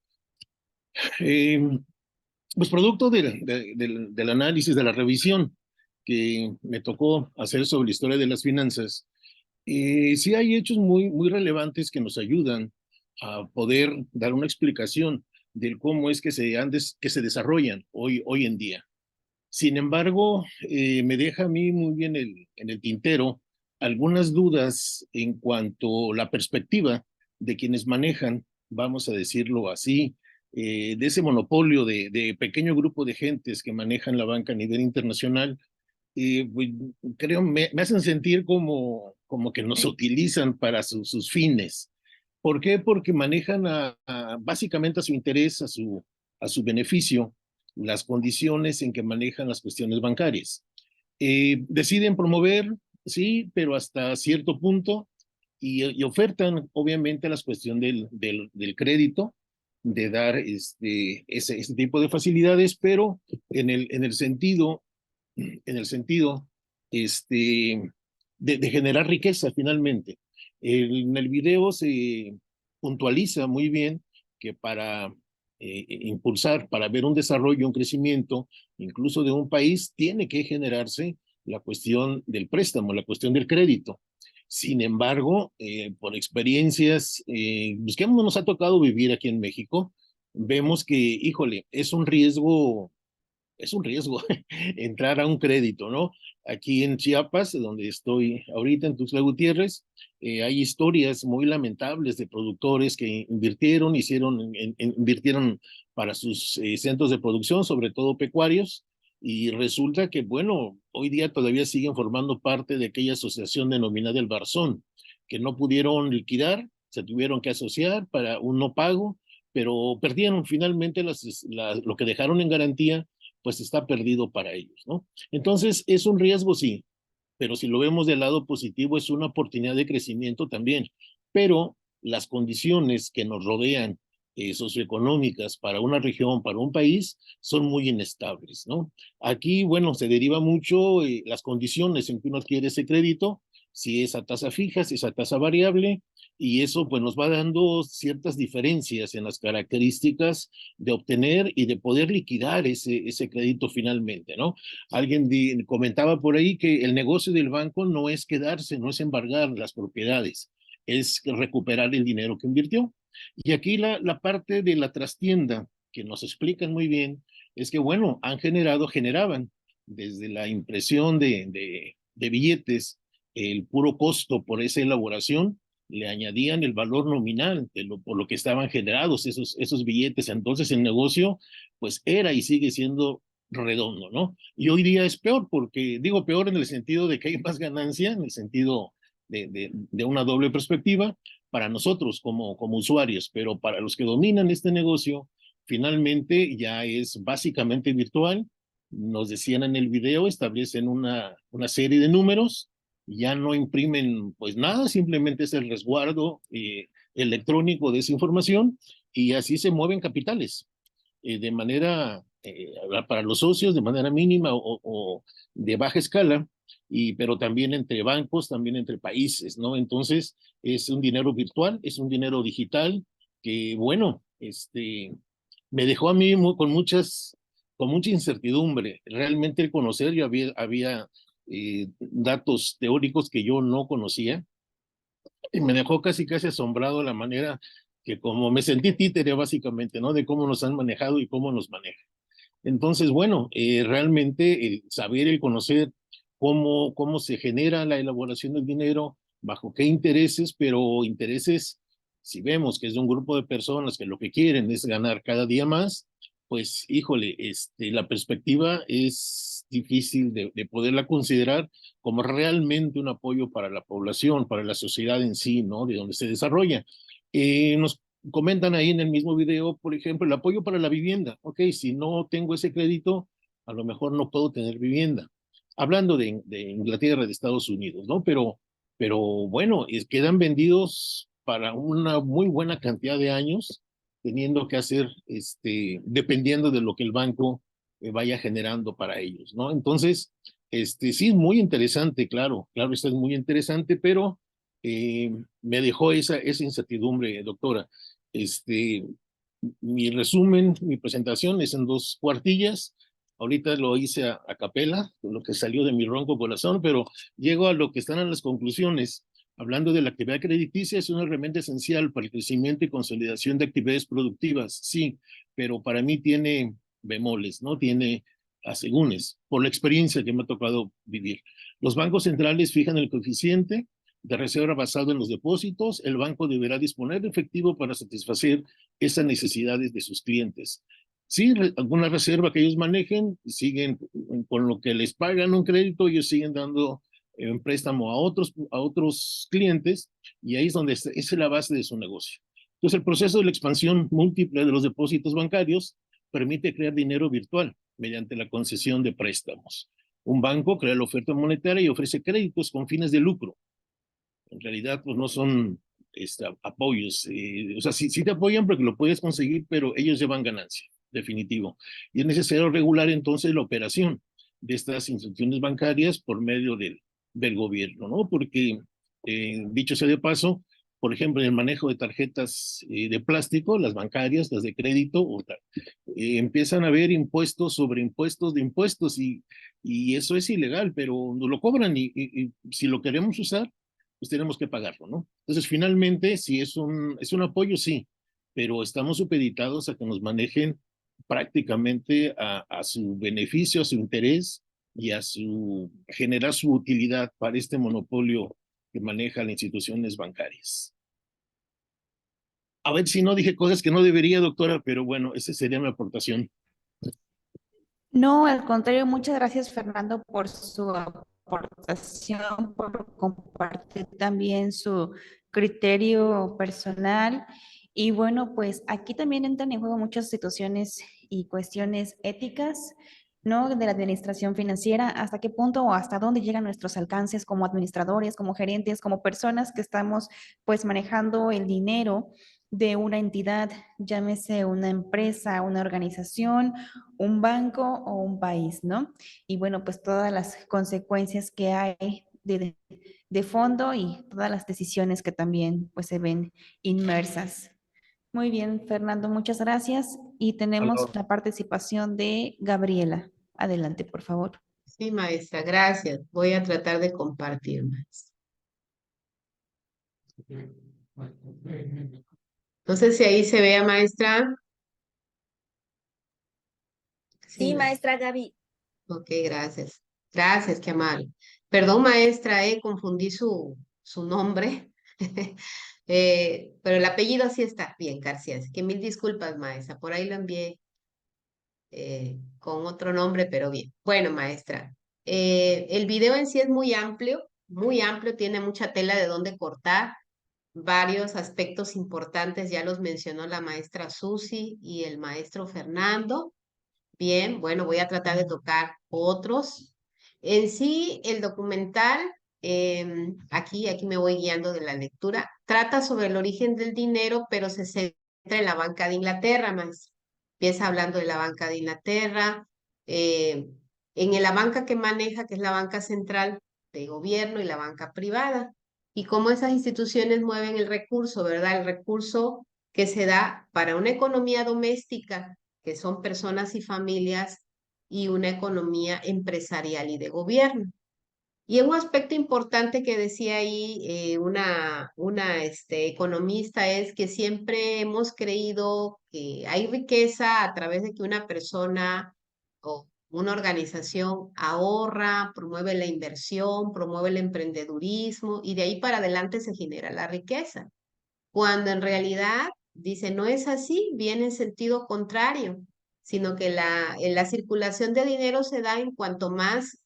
Pues producto del análisis, de la revisión que me tocó hacer sobre la historia de las finanzas, sí hay hechos muy relevantes que nos ayudan a poder dar una explicación del cómo es que que se desarrollan hoy en día. Sin embargo, me deja a mí muy bien en el tintero algunas dudas en cuanto a la perspectiva de quienes manejan, vamos a decirlo así, de ese monopolio de pequeño grupo de gentes que manejan la banca a nivel internacional. Pues, creo, me hacen sentir como que nos utilizan para sus fines. ¿Por qué? Porque manejan básicamente a su interés, a su beneficio, las condiciones en que manejan las cuestiones bancarias. Deciden promover, sí, pero hasta cierto punto, y ofertan obviamente la cuestión del crédito, de dar ese tipo de facilidades, pero en el sentido de generar riqueza finalmente. En el video se puntualiza muy bien que para impulsar, para ver un desarrollo, un crecimiento, incluso de un país, tiene que generarse la cuestión del préstamo, la cuestión del crédito. Sin embargo, por experiencias que nos ha tocado vivir aquí en México, vemos que, híjole, es un riesgo entrar a un crédito, ¿no? Aquí en Chiapas, donde estoy ahorita, en Tuxtla Gutiérrez, hay historias muy lamentables de productores que invirtieron para sus centros de producción, sobre todo pecuarios, y resulta que, bueno, hoy día todavía siguen formando parte de aquella asociación denominada el Barzón, que no pudieron liquidar, se tuvieron que asociar para un no pago, pero perdieron finalmente lo que dejaron en garantía, pues está perdido para ellos, ¿no? Entonces, es un riesgo, sí, pero si lo vemos del lado positivo, es una oportunidad de crecimiento también. Pero las condiciones que nos rodean socioeconómicas para una región, para un país, son muy inestables, ¿no? Aquí, bueno, se deriva mucho las condiciones en que uno adquiere ese crédito, si es a tasa fija, si es a tasa variable, y eso pues nos va dando ciertas diferencias en las características de obtener y de poder liquidar ese crédito finalmente, ¿no? Alguien comentaba por ahí que el negocio del banco no es quedarse, no es embargar las propiedades, es recuperar el dinero que invirtió. Y aquí la parte de la trastienda que nos explican muy bien es que, bueno, generaban desde la impresión de billetes, el puro costo por esa elaboración, le añadían el valor nominal por lo que estaban generados esos billetes. Entonces el negocio pues era y sigue siendo redondo, ¿no? Y hoy día es peor, porque digo peor en el sentido de que hay más ganancia, en el sentido de una doble perspectiva para nosotros como usuarios, pero para los que dominan este negocio, finalmente ya es básicamente virtual. Nos decían en el video, establecen una serie de números, ya no imprimen pues nada, simplemente es el resguardo electrónico de esa información y así se mueven capitales de manera, para los socios, de manera mínima o de baja escala, pero también entre bancos, también entre países, ¿no? Entonces, es un dinero virtual, es un dinero digital que, bueno, me dejó a mí con mucha incertidumbre. Realmente el conocer, yo había datos teóricos que yo no conocía, y me dejó casi asombrado la manera que como me sentí títere básicamente, ¿no? De cómo nos han manejado y cómo nos manejan. Entonces, bueno, realmente el saber, el conocer cómo se genera la elaboración del dinero, bajo qué intereses, pero intereses, si vemos que es de un grupo de personas que lo que quieren es ganar cada día más, pues híjole, la perspectiva es difícil de poderla considerar como realmente un apoyo para la población, para la sociedad en sí, ¿no? De donde se desarrolla. Nos comentan ahí en el mismo video, por ejemplo, el apoyo para la vivienda. Ok, si no tengo ese crédito, a lo mejor no puedo tener vivienda. Hablando de Inglaterra, de Estados Unidos, ¿no? Pero bueno, quedan vendidos para una muy buena cantidad de años teniendo que hacer, dependiendo de lo que el banco vaya generando para ellos, ¿no? Entonces, sí es muy interesante, claro, esto es muy interesante, pero me dejó esa incertidumbre, doctora. Mi resumen, mi presentación es en 2 cuartillas. Ahorita lo hice a capela, lo que salió de mi ronco corazón, pero llego a lo que están en las conclusiones. Hablando de la actividad crediticia, es una herramienta esencial para el crecimiento y consolidación de actividades productivas, sí, pero para mí tiene bemoles, ¿no? Tiene asegúnes, por la experiencia que me ha tocado vivir. Los bancos centrales fijan el coeficiente de reserva basado en los depósitos. El banco deberá disponer de efectivo para satisfacer esas necesidades de sus clientes. Sí, alguna reserva que ellos manejen, siguen con lo que les pagan un crédito, ellos siguen dando un préstamo a otros clientes, y ahí es donde esa es la base de su negocio. Entonces, el proceso de la expansión múltiple de los depósitos bancarios permite crear dinero virtual mediante la concesión de préstamos. Un banco crea la oferta monetaria y ofrece créditos con fines de lucro. En realidad, pues no son apoyos. O sea, sí te apoyan porque lo puedes conseguir, pero ellos llevan ganancia, definitivo. Y es necesario regular entonces la operación de estas instituciones bancarias por medio del gobierno, ¿no? Porque, dicho sea de paso, por ejemplo, en el manejo de tarjetas de plástico, las bancarias, las de crédito, empiezan a haber impuestos sobre impuestos de impuestos, y eso es ilegal, pero nos lo cobran, y si lo queremos usar, pues tenemos que pagarlo, ¿no? Entonces, finalmente, si es un apoyo, sí, pero estamos supeditados a que nos manejen prácticamente a su beneficio, a su interés y a generar su utilidad para este monopolio que maneja las instituciones bancarias. A ver si no dije cosas que no debería, doctora, pero bueno, esa sería mi aportación. No, al contrario, muchas gracias, Fernando, por su aportación, por compartir también su criterio personal. Y bueno, pues aquí también entran en juego muchas situaciones y cuestiones éticas, ¿no? De la administración financiera, hasta qué punto o hasta dónde llegan nuestros alcances como administradores, como gerentes, como personas que estamos pues manejando el dinero de una entidad, llámese una empresa, una organización, un banco o un país, ¿no? Y bueno, pues todas las consecuencias que hay de fondo y todas las decisiones que también pues se ven inmersas. Muy bien, Fernando, muchas gracias. Y tenemos la participación de Gabriela. Adelante, por favor. Sí, maestra, gracias. Voy a tratar de compartir más. No sé si ahí se vea, maestra. Sí, maestra Gaby. Ok, gracias. Gracias, qué amable. Perdón, maestra, confundí su nombre. Pero el apellido sí está bien, García. Así que mil disculpas, maestra. Por ahí lo envié con otro nombre, pero bien. Bueno, maestra, el video en sí es muy amplio, tiene mucha tela de dónde cortar. Varios aspectos importantes ya los mencionó la maestra Susi y el maestro Fernando. Bien, bueno, voy a tratar de tocar otros. En sí, el documental, aquí me voy guiando de la lectura, trata sobre el origen del dinero, pero se centra en la Banca de Inglaterra, más. Empieza hablando de la Banca de Inglaterra, en la banca que maneja, que es la banca central de gobierno y la banca privada, y cómo esas instituciones mueven el recurso, ¿verdad? El recurso que se da para una economía doméstica, que son personas y familias, y una economía empresarial y de gobierno. Y un aspecto importante que decía ahí una economista es que siempre hemos creído que hay riqueza a través de que una persona o una organización ahorra, promueve la inversión, promueve el emprendedurismo, y de ahí para adelante se genera la riqueza. Cuando en realidad, dice, no es así, viene en sentido contrario, sino que la circulación de dinero se da en cuanto más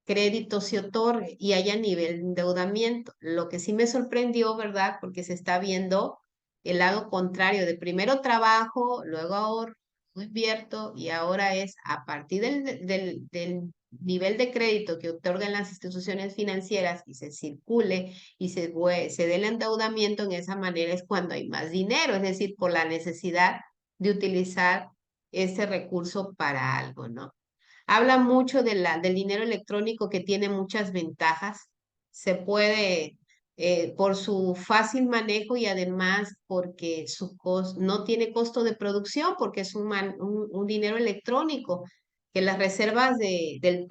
crédito se otorgue y haya nivel de endeudamiento. Lo que sí me sorprendió, ¿verdad? Porque se está viendo el lado contrario, de primero trabajo, luego ahorro, invierto, y ahora es a partir del nivel de crédito que otorgan las instituciones financieras y se circule y se dé el endeudamiento, en esa manera es cuando hay más dinero, es decir, por la necesidad de utilizar este recurso para algo, ¿no? Habla mucho del dinero electrónico, que tiene muchas ventajas. Se puede, por su fácil manejo y además porque no tiene costo de producción, porque es un dinero electrónico, que las reservas del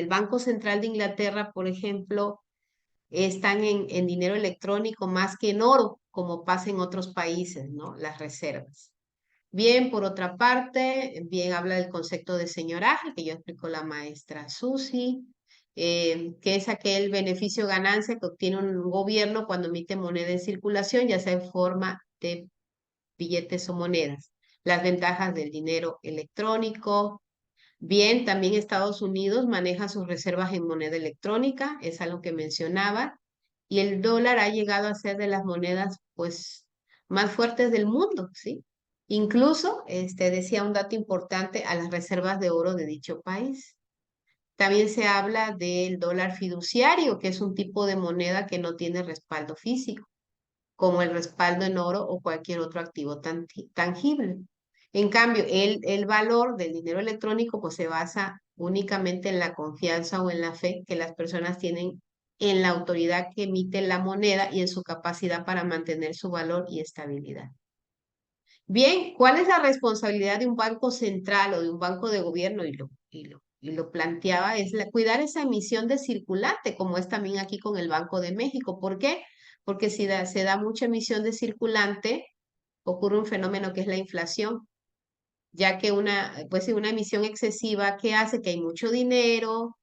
Banco Central de Inglaterra, por ejemplo, están en dinero electrónico más que en oro, como pasa en otros países, ¿no? Las reservas. Bien, por otra parte, bien habla del concepto de señoraje, que ya explicó la maestra Susi, que es aquel beneficio o ganancia que obtiene un gobierno cuando emite moneda en circulación, ya sea en forma de billetes o monedas. Las ventajas del dinero electrónico. Bien, también Estados Unidos maneja sus reservas en moneda electrónica, es algo que mencionaba, y el dólar ha llegado a ser de las monedas, pues, más fuertes del mundo, ¿sí? Incluso, decía un dato importante, a las reservas de oro de dicho país. También se habla del dólar fiduciario, que es un tipo de moneda que no tiene respaldo físico, como el respaldo en oro o cualquier otro activo tangible. En cambio, el valor del dinero electrónico pues se basa únicamente en la confianza o en la fe que las personas tienen en la autoridad que emite la moneda y en su capacidad para mantener su valor y estabilidad. Bien, ¿cuál es la responsabilidad de un banco central o de un banco de gobierno? Y lo planteaba, es cuidar esa emisión de circulante, como es también aquí con el Banco de México. ¿Por qué? Porque si se da mucha emisión de circulante, ocurre un fenómeno que es la inflación, ya que pues una emisión excesiva que hace que hay mucho dinero,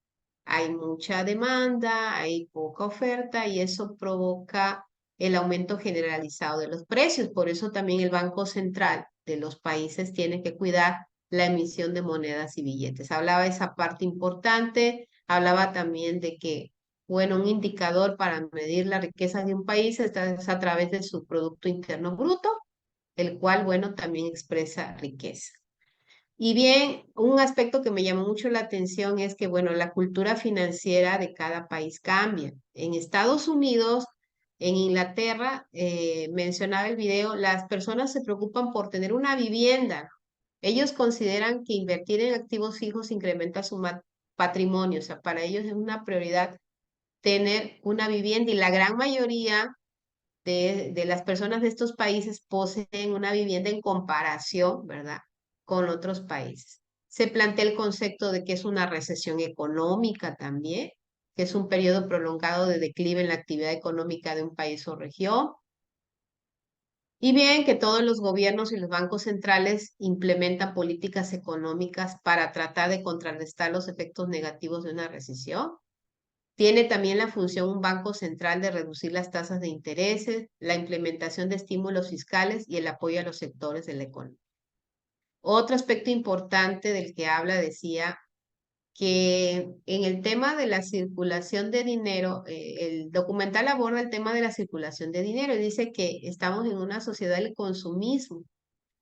hay mucha demanda, hay poca oferta y eso provoca el aumento generalizado de los precios. Por eso también el Banco Central de los países tiene que cuidar la emisión de monedas y billetes. Hablaba de esa parte importante, hablaba también de que, bueno, un indicador para medir la riqueza de un país es a través de su Producto Interno Bruto, el cual, bueno, también expresa riqueza. Y bien, un aspecto que me llamó mucho la atención es que, bueno, la cultura financiera de cada país cambia. En Estados Unidos, en Inglaterra, mencionaba el video, las personas se preocupan por tener una vivienda. Ellos consideran que invertir en activos fijos incrementa su patrimonio, o sea, para ellos es una prioridad tener una vivienda y la gran mayoría de las personas de estos países poseen una vivienda en comparación, ¿verdad?, con otros países. Se plantea el concepto de que es una recesión económica también, que es un periodo prolongado de declive en la actividad económica de un país o región. Y bien, que todos los gobiernos y los bancos centrales implementan políticas económicas para tratar de contrarrestar los efectos negativos de una recesión. Tiene también la función un banco central de reducir las tasas de intereses, la implementación de estímulos fiscales y el apoyo a los sectores de la economía. Otro aspecto importante del que habla decía que en el tema de la circulación de dinero, el documental aborda el tema de la circulación de dinero y dice que estamos en una sociedad del consumismo.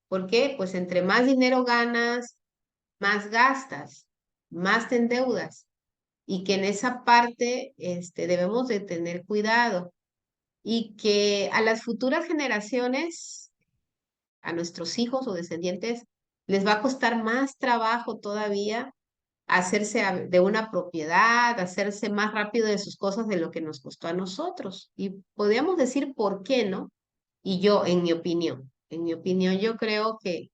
¿Por qué? Pues entre más dinero ganas, más gastas, más te endeudas. Y que en esa parte debemos de tener cuidado y que a las futuras generaciones, a nuestros hijos o descendientes, les va a costar más trabajo todavía hacerse de una propiedad, hacerse más rápido de sus cosas de lo que nos costó a nosotros. Y podríamos decir por qué, ¿no? Y yo, en mi opinión, yo creo que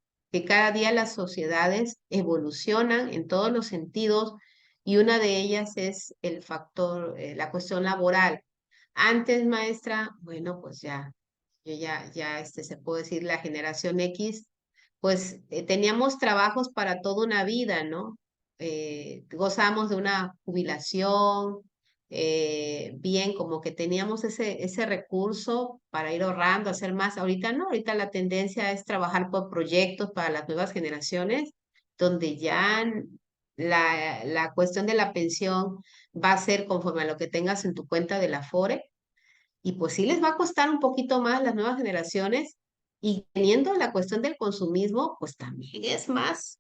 cada día las sociedades evolucionan en todos los sentidos y una de ellas es el factor, la cuestión laboral. Antes, maestra, bueno, pues se puede decir la generación X, pues teníamos trabajos para toda una vida, ¿no? Gozamos de una jubilación, bien, como que teníamos ese recurso para ir ahorrando, hacer más. Ahorita no, ahorita la tendencia es trabajar por proyectos para las nuevas generaciones, donde ya la cuestión de la pensión va a ser conforme a lo que tengas en tu cuenta de la Afore, y pues sí les va a costar un poquito más las nuevas generaciones, y teniendo la cuestión del consumismo, pues también es más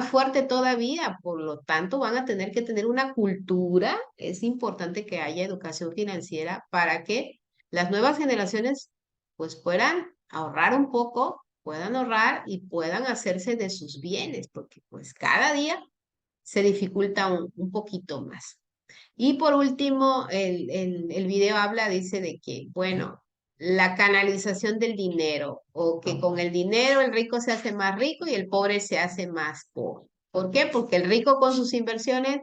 fuerte todavía. Por lo tanto, van a tener que tener una cultura. Es importante que haya educación financiera para que las nuevas generaciones pues puedan ahorrar un poco puedan ahorrar y puedan hacerse de sus bienes, porque pues cada día se dificulta un poquito más. Y por último, el video habla, dice de que, bueno, la canalización del dinero, o que con el dinero el rico se hace más rico y el pobre se hace más pobre. ¿Por qué? Porque el rico con sus inversiones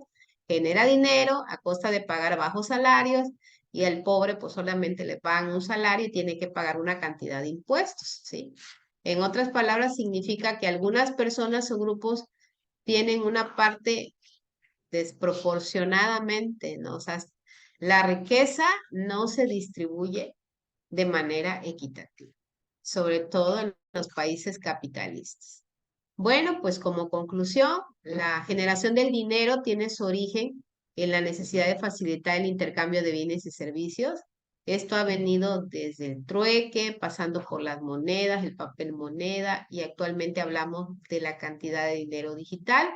genera dinero a costa de pagar bajos salarios y el pobre pues solamente le pagan un salario y tiene que pagar una cantidad de impuestos, ¿sí? En otras palabras, significa que algunas personas o grupos tienen una parte desproporcionadamente, ¿no? O sea, la riqueza no se distribuye de manera equitativa, sobre todo en los países capitalistas. Bueno, pues como conclusión, la generación del dinero tiene su origen en la necesidad de facilitar el intercambio de bienes y servicios. Esto ha venido desde el trueque, pasando por las monedas, el papel moneda, y actualmente hablamos de la cantidad de dinero digital.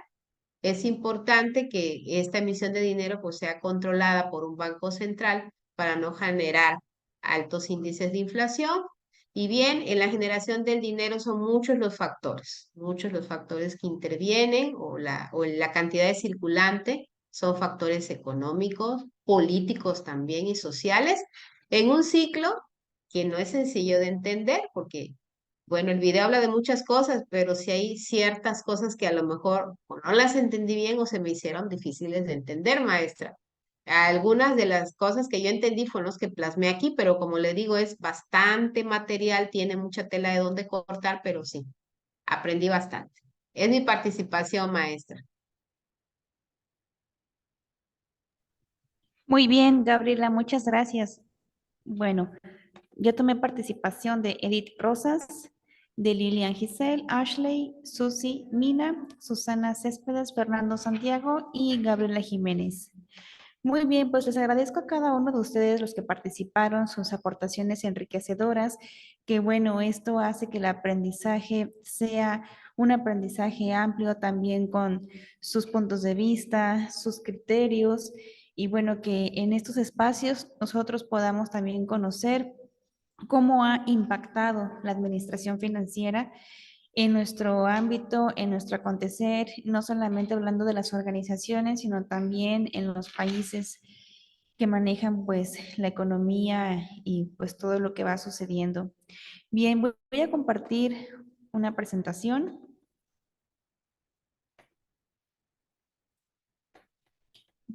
Es importante que esta emisión de dinero pues sea controlada por un banco central para no generar altos índices de inflación. Y bien, en la generación del dinero son muchos los factores que intervienen, o la cantidad de circulante, son factores económicos, políticos también y sociales, en un ciclo que no es sencillo de entender porque, bueno, el video habla de muchas cosas, pero sí hay ciertas cosas que a lo mejor o no las entendí bien o se me hicieron difíciles de entender, maestra. Algunas de las cosas que yo entendí fueron los que plasmé aquí, pero como le digo, es bastante material, tiene mucha tela de dónde cortar, pero sí, aprendí bastante. Es mi participación, maestra. Muy bien, Gabriela, muchas gracias. Bueno, yo tomé participación de Edith Rosas, de Lilian Giselle, Ashley, Susi, Mina, Susana Céspedes, Fernando Santiago y Gabriela Jiménez. Muy bien, pues les agradezco a cada uno de ustedes los que participaron, sus aportaciones enriquecedoras, que bueno, esto hace que el aprendizaje sea un aprendizaje amplio también con sus puntos de vista, sus criterios, y bueno, que en estos espacios nosotros podamos también conocer cómo ha impactado la administración financiera en nuestro ámbito, en nuestro acontecer, no solamente hablando de las organizaciones, sino también en los países que manejan pues la economía y pues todo lo que va sucediendo. Bien, voy a compartir una presentación.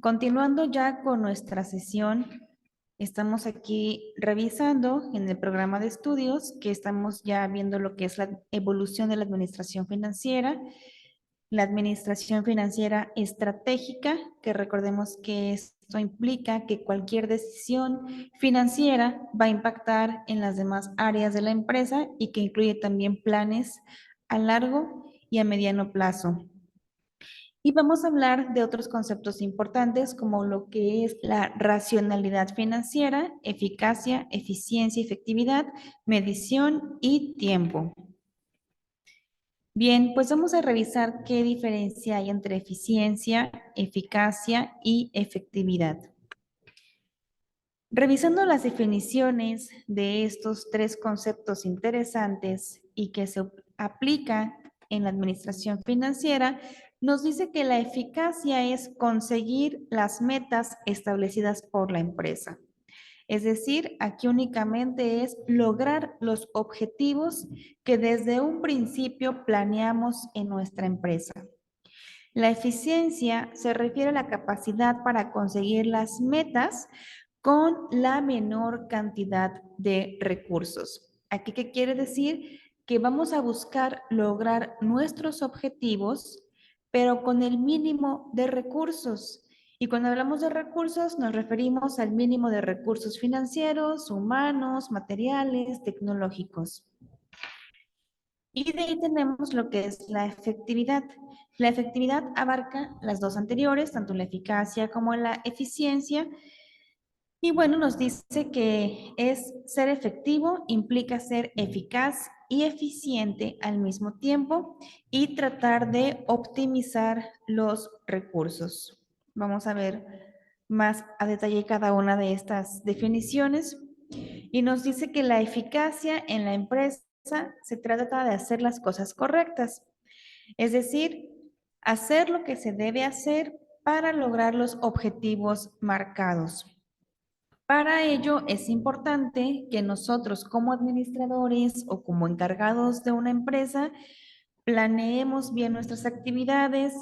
Continuando ya con nuestra sesión, estamos aquí revisando en el programa de estudios que estamos ya viendo lo que es la evolución de la administración financiera, la administración financiera estratégica, que recordemos que esto implica que cualquier decisión financiera va a impactar en las demás áreas de la empresa y que incluye también planes a largo y a mediano plazo. Y vamos a hablar de otros conceptos importantes como lo que es la racionalidad financiera, eficacia, eficiencia, efectividad, medición y tiempo. Bien, pues vamos a revisar qué diferencia hay entre eficiencia, eficacia y efectividad. Revisando las definiciones de estos tres conceptos interesantes y que se aplican en la administración financiera, nos dice que la eficacia es conseguir las metas establecidas por la empresa. Es decir, aquí únicamente es lograr los objetivos que desde un principio planeamos en nuestra empresa. La eficiencia se refiere a la capacidad para conseguir las metas con la menor cantidad de recursos. ¿Aquí qué quiere decir? Que vamos a buscar lograr nuestros objetivos, pero con el mínimo de recursos. Y cuando hablamos de recursos, nos referimos al mínimo de recursos financieros, humanos, materiales, tecnológicos. Y de ahí tenemos lo que es la efectividad. La efectividad abarca las dos anteriores, tanto la eficacia como la eficiencia. Y bueno, nos dice que ser efectivo implica ser eficaz y eficiente al mismo tiempo y tratar de optimizar los recursos. Vamos a ver más a detalle cada una de estas definiciones. Y nos dice que la eficacia en la empresa se trata de hacer las cosas correctas, es decir, hacer lo que se debe hacer para lograr los objetivos marcados. Para ello es importante que nosotros como administradores o como encargados de una empresa planeemos bien nuestras actividades,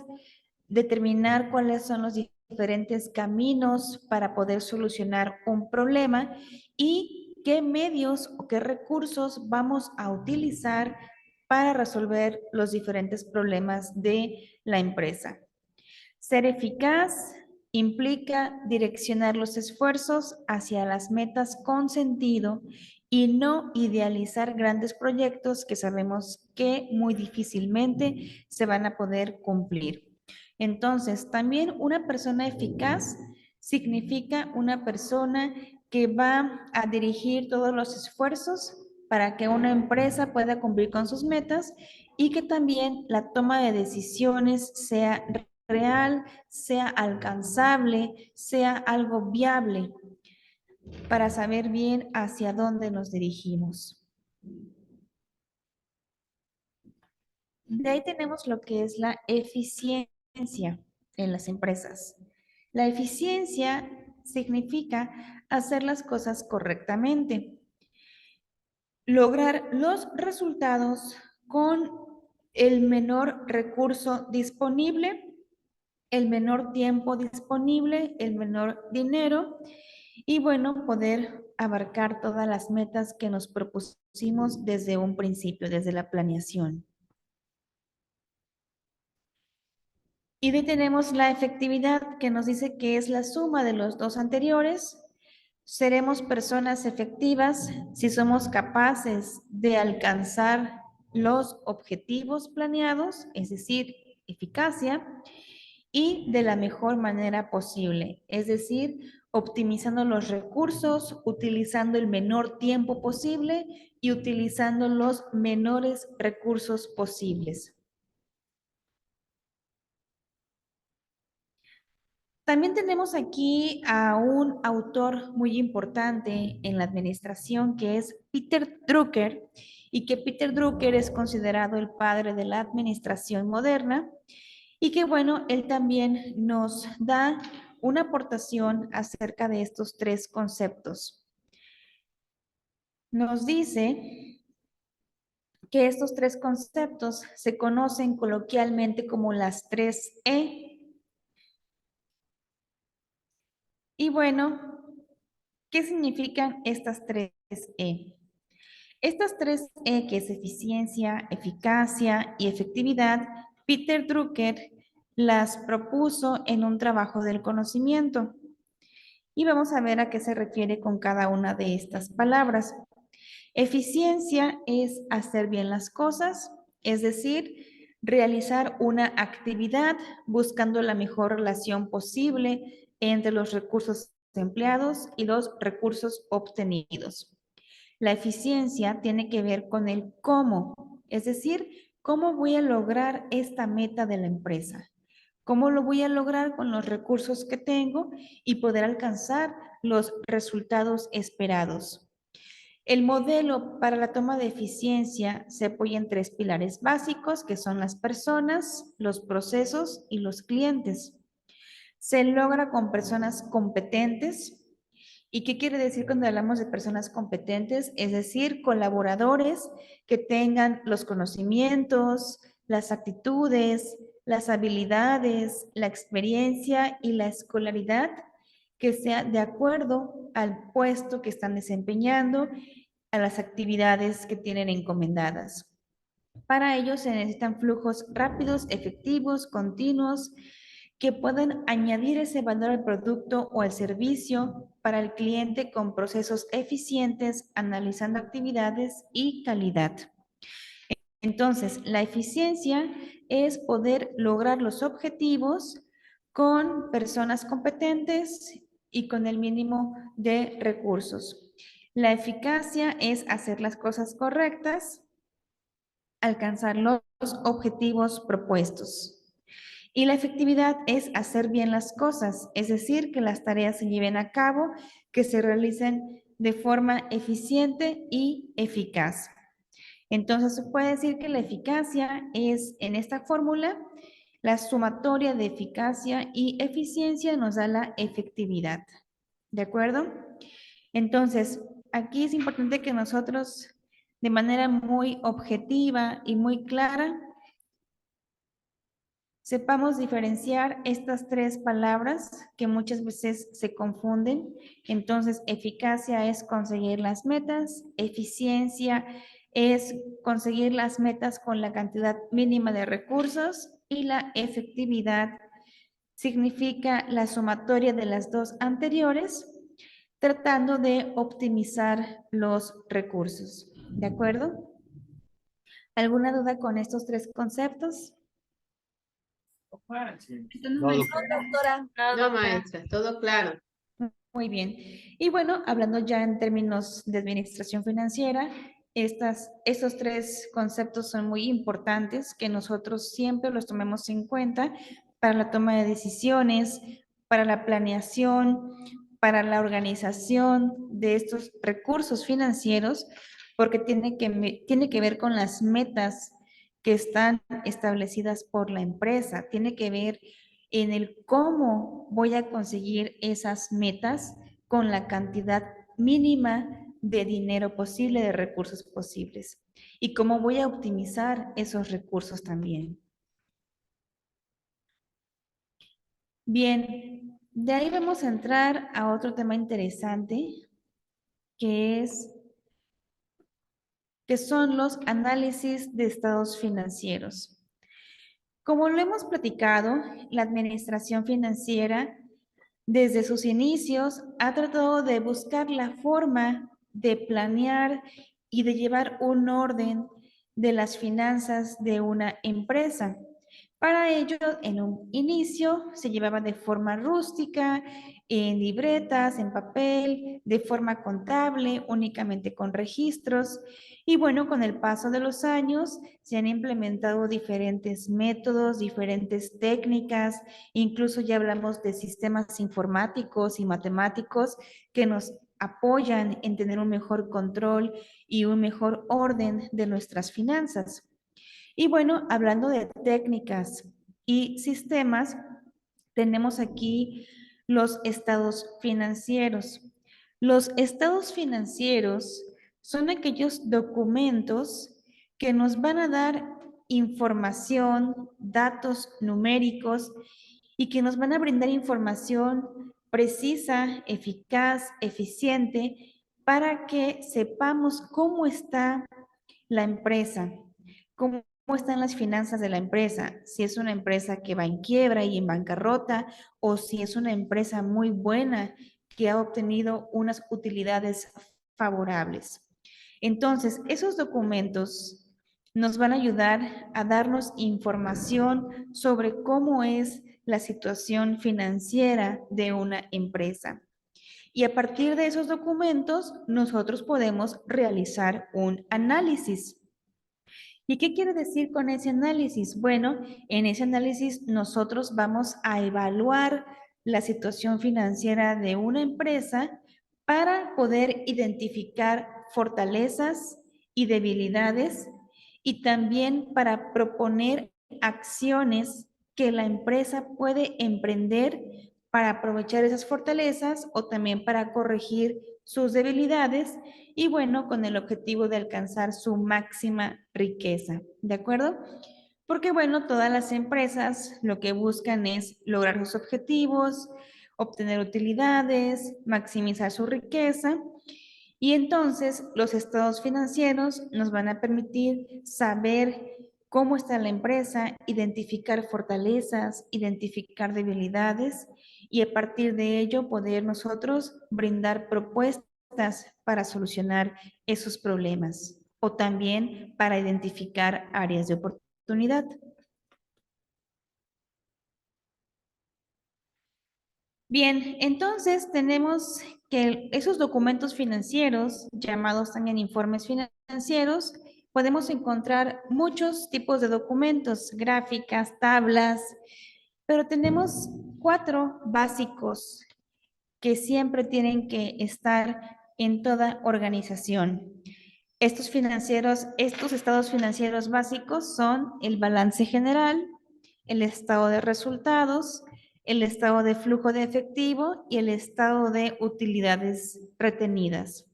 determinar cuáles son los diferentes caminos para poder solucionar un problema y qué medios o qué recursos vamos a utilizar para resolver los diferentes problemas de la empresa. Ser eficaz implica direccionar los esfuerzos hacia las metas con sentido y no idealizar grandes proyectos que sabemos que muy difícilmente se van a poder cumplir. Entonces, también una persona eficaz significa una persona que va a dirigir todos los esfuerzos para que una empresa pueda cumplir con sus metas y que también la toma de decisiones sea real, sea alcanzable, sea algo viable para saber bien hacia dónde nos dirigimos. De ahí tenemos lo que es la eficiencia en las empresas. La eficiencia significa hacer las cosas correctamente, lograr los resultados con el menor recurso disponible, el menor tiempo disponible, el menor dinero y bueno, poder abarcar todas las metas que nos propusimos desde un principio, desde la planeación. Y de ahí tenemos la efectividad que nos dice que es la suma de los dos anteriores. Seremos personas efectivas si somos capaces de alcanzar los objetivos planeados, es decir, eficacia, y de la mejor manera posible, es decir, optimizando los recursos, utilizando el menor tiempo posible y utilizando los menores recursos posibles. También tenemos aquí a un autor muy importante en la administración que es Peter Drucker y que Peter Drucker es considerado el padre de la administración moderna y que bueno, él también nos da una aportación acerca de estos tres conceptos. Nos dice que estos tres conceptos se conocen coloquialmente como las 3E. Y bueno, ¿qué significan estas 3E? Estas 3E, que es eficiencia, eficacia y efectividad, Peter Drucker las propuso en un trabajo del conocimiento. Y vamos a ver a qué se refiere con cada una de estas palabras. Eficiencia es hacer bien las cosas, es decir, realizar una actividad buscando la mejor relación posible entre los recursos empleados y los recursos obtenidos. La eficiencia tiene que ver con el cómo, es decir, cómo voy a lograr esta meta de la empresa. ¿Cómo lo voy a lograr con los recursos que tengo y poder alcanzar los resultados esperados? El modelo para la toma de eficiencia se apoya en tres pilares básicos, que son las personas, los procesos y los clientes. Se logra con personas competentes. ¿Y qué quiere decir cuando hablamos de personas competentes? Es decir, colaboradores que tengan los conocimientos, las actitudes, las habilidades, la experiencia y la escolaridad que sea de acuerdo al puesto que están desempeñando, a las actividades que tienen encomendadas. Para ello se necesitan flujos rápidos, efectivos, continuos, que puedan añadir ese valor al producto o al servicio para el cliente con procesos eficientes, analizando actividades y calidad. Entonces, la eficiencia es poder lograr los objetivos con personas competentes y con el mínimo de recursos. La eficacia es hacer las cosas correctas, alcanzar los objetivos propuestos. Y la efectividad es hacer bien las cosas, es decir, que las tareas se lleven a cabo, que se realicen de forma eficiente y eficaz. Entonces, se puede decir que la eficacia es, en esta fórmula, la sumatoria de eficacia y eficiencia nos da la efectividad. ¿De acuerdo? Entonces, aquí es importante que nosotros, de manera muy objetiva y muy clara, sepamos diferenciar estas tres palabras que muchas veces se confunden. Entonces, eficacia es conseguir las metas, eficiencia es conseguir las metas con la cantidad mínima de recursos y la efectividad significa la sumatoria de las dos anteriores, tratando de optimizar los recursos. ¿De acuerdo? ¿Alguna duda con estos tres conceptos? No, Doctora, No, maestra, todo claro. Muy bien. Y bueno, hablando ya en términos de administración financiera, estos tres conceptos son muy importantes que nosotros siempre los tomemos en cuenta para la toma de decisiones, para la planeación, para la organización de estos recursos financieros, porque tiene que ver con las metas que están establecidas por la empresa, tiene que ver en el cómo voy a conseguir esas metas con la cantidad mínima de dinero posible, de recursos posibles, y cómo voy a optimizar esos recursos también. Bien, de ahí vamos a entrar a otro tema interesante, que son los análisis de estados financieros. Como lo hemos platicado, la administración financiera desde sus inicios ha tratado de buscar la forma de planear y de llevar un orden de las finanzas de una empresa. Para ello, en un inicio se llevaba de forma rústica, en libretas, en papel, de forma contable, únicamente con registros. Y bueno, con el paso de los años se han implementado diferentes métodos, diferentes técnicas, incluso ya hablamos de sistemas informáticos y matemáticos que nos apoyan en tener un mejor control y un mejor orden de nuestras finanzas. Y bueno, hablando de técnicas y sistemas, tenemos aquí los estados financieros. Los estados financieros son aquellos documentos que nos van a dar información, datos numéricos y que nos van a brindar información precisa, eficaz, eficiente, para que sepamos cómo está la empresa, cómo están las finanzas de la empresa, si es una empresa que va en quiebra y en bancarrota, o si es una empresa muy buena que ha obtenido unas utilidades favorables. Entonces, esos documentos nos van a ayudar a darnos información sobre cómo es la situación financiera de una empresa. Y a partir de esos documentos, nosotros podemos realizar un análisis. ¿Y qué quiere decir con ese análisis? Bueno, en ese análisis nosotros vamos a evaluar la situación financiera de una empresa para poder identificar fortalezas y debilidades y también para proponer acciones que la empresa puede emprender para aprovechar esas fortalezas o también para corregir sus debilidades y bueno, con el objetivo de alcanzar su máxima riqueza, ¿de acuerdo? Porque bueno, todas las empresas lo que buscan es lograr sus objetivos, obtener utilidades, maximizar su riqueza y entonces los estados financieros nos van a permitir saber cómo está la empresa, identificar fortalezas, identificar debilidades y a partir de ello poder nosotros brindar propuestas para solucionar esos problemas o también para identificar áreas de oportunidad. Bien, entonces tenemos que esos documentos financieros, llamados también informes financieros, podemos encontrar muchos tipos de documentos, gráficas, tablas, pero tenemos 4 básicos que siempre tienen que estar en toda organización. Estos estados financieros básicos son el balance general, el estado de resultados, el estado de flujo de efectivo y el estado de utilidades retenidas.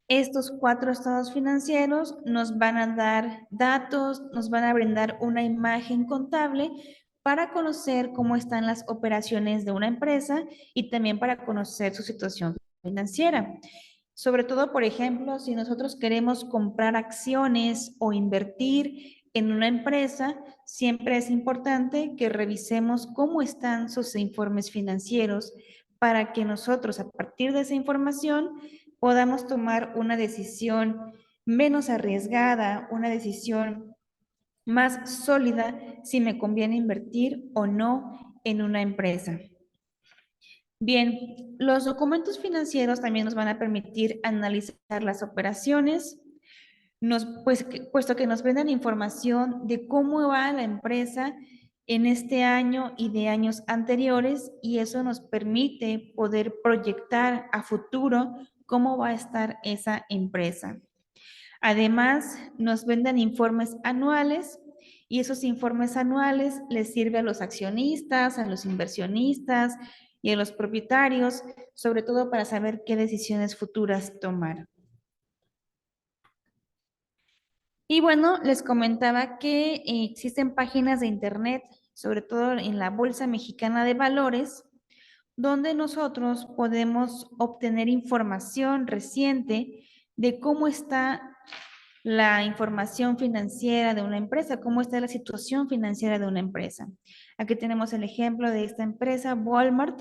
Estos 4 estados financieros nos van a dar datos, nos van a brindar una imagen contable para conocer cómo están las operaciones de una empresa y también para conocer su situación financiera. Sobre todo, por ejemplo, si nosotros queremos comprar acciones o invertir en una empresa, siempre es importante que revisemos cómo están sus informes financieros para que nosotros, a partir de esa información, podamos tomar una decisión menos arriesgada, una decisión más sólida si me conviene invertir o no en una empresa. Bien, los documentos financieros también nos van a permitir analizar las operaciones, puesto que nos brindan información de cómo va la empresa en este año y de años anteriores, y eso nos permite poder proyectar a futuro cómo va a estar esa empresa. Además, nos brindan informes anuales y esos informes anuales les sirve a los accionistas, a los inversionistas y a los propietarios, sobre todo para saber qué decisiones futuras tomar. Y bueno, les comentaba que existen páginas de internet, sobre todo en la Bolsa Mexicana de Valores, donde nosotros podemos obtener información reciente de cómo está la información financiera de una empresa, cómo está la situación financiera de una empresa. Aquí tenemos el ejemplo de esta empresa, Walmart,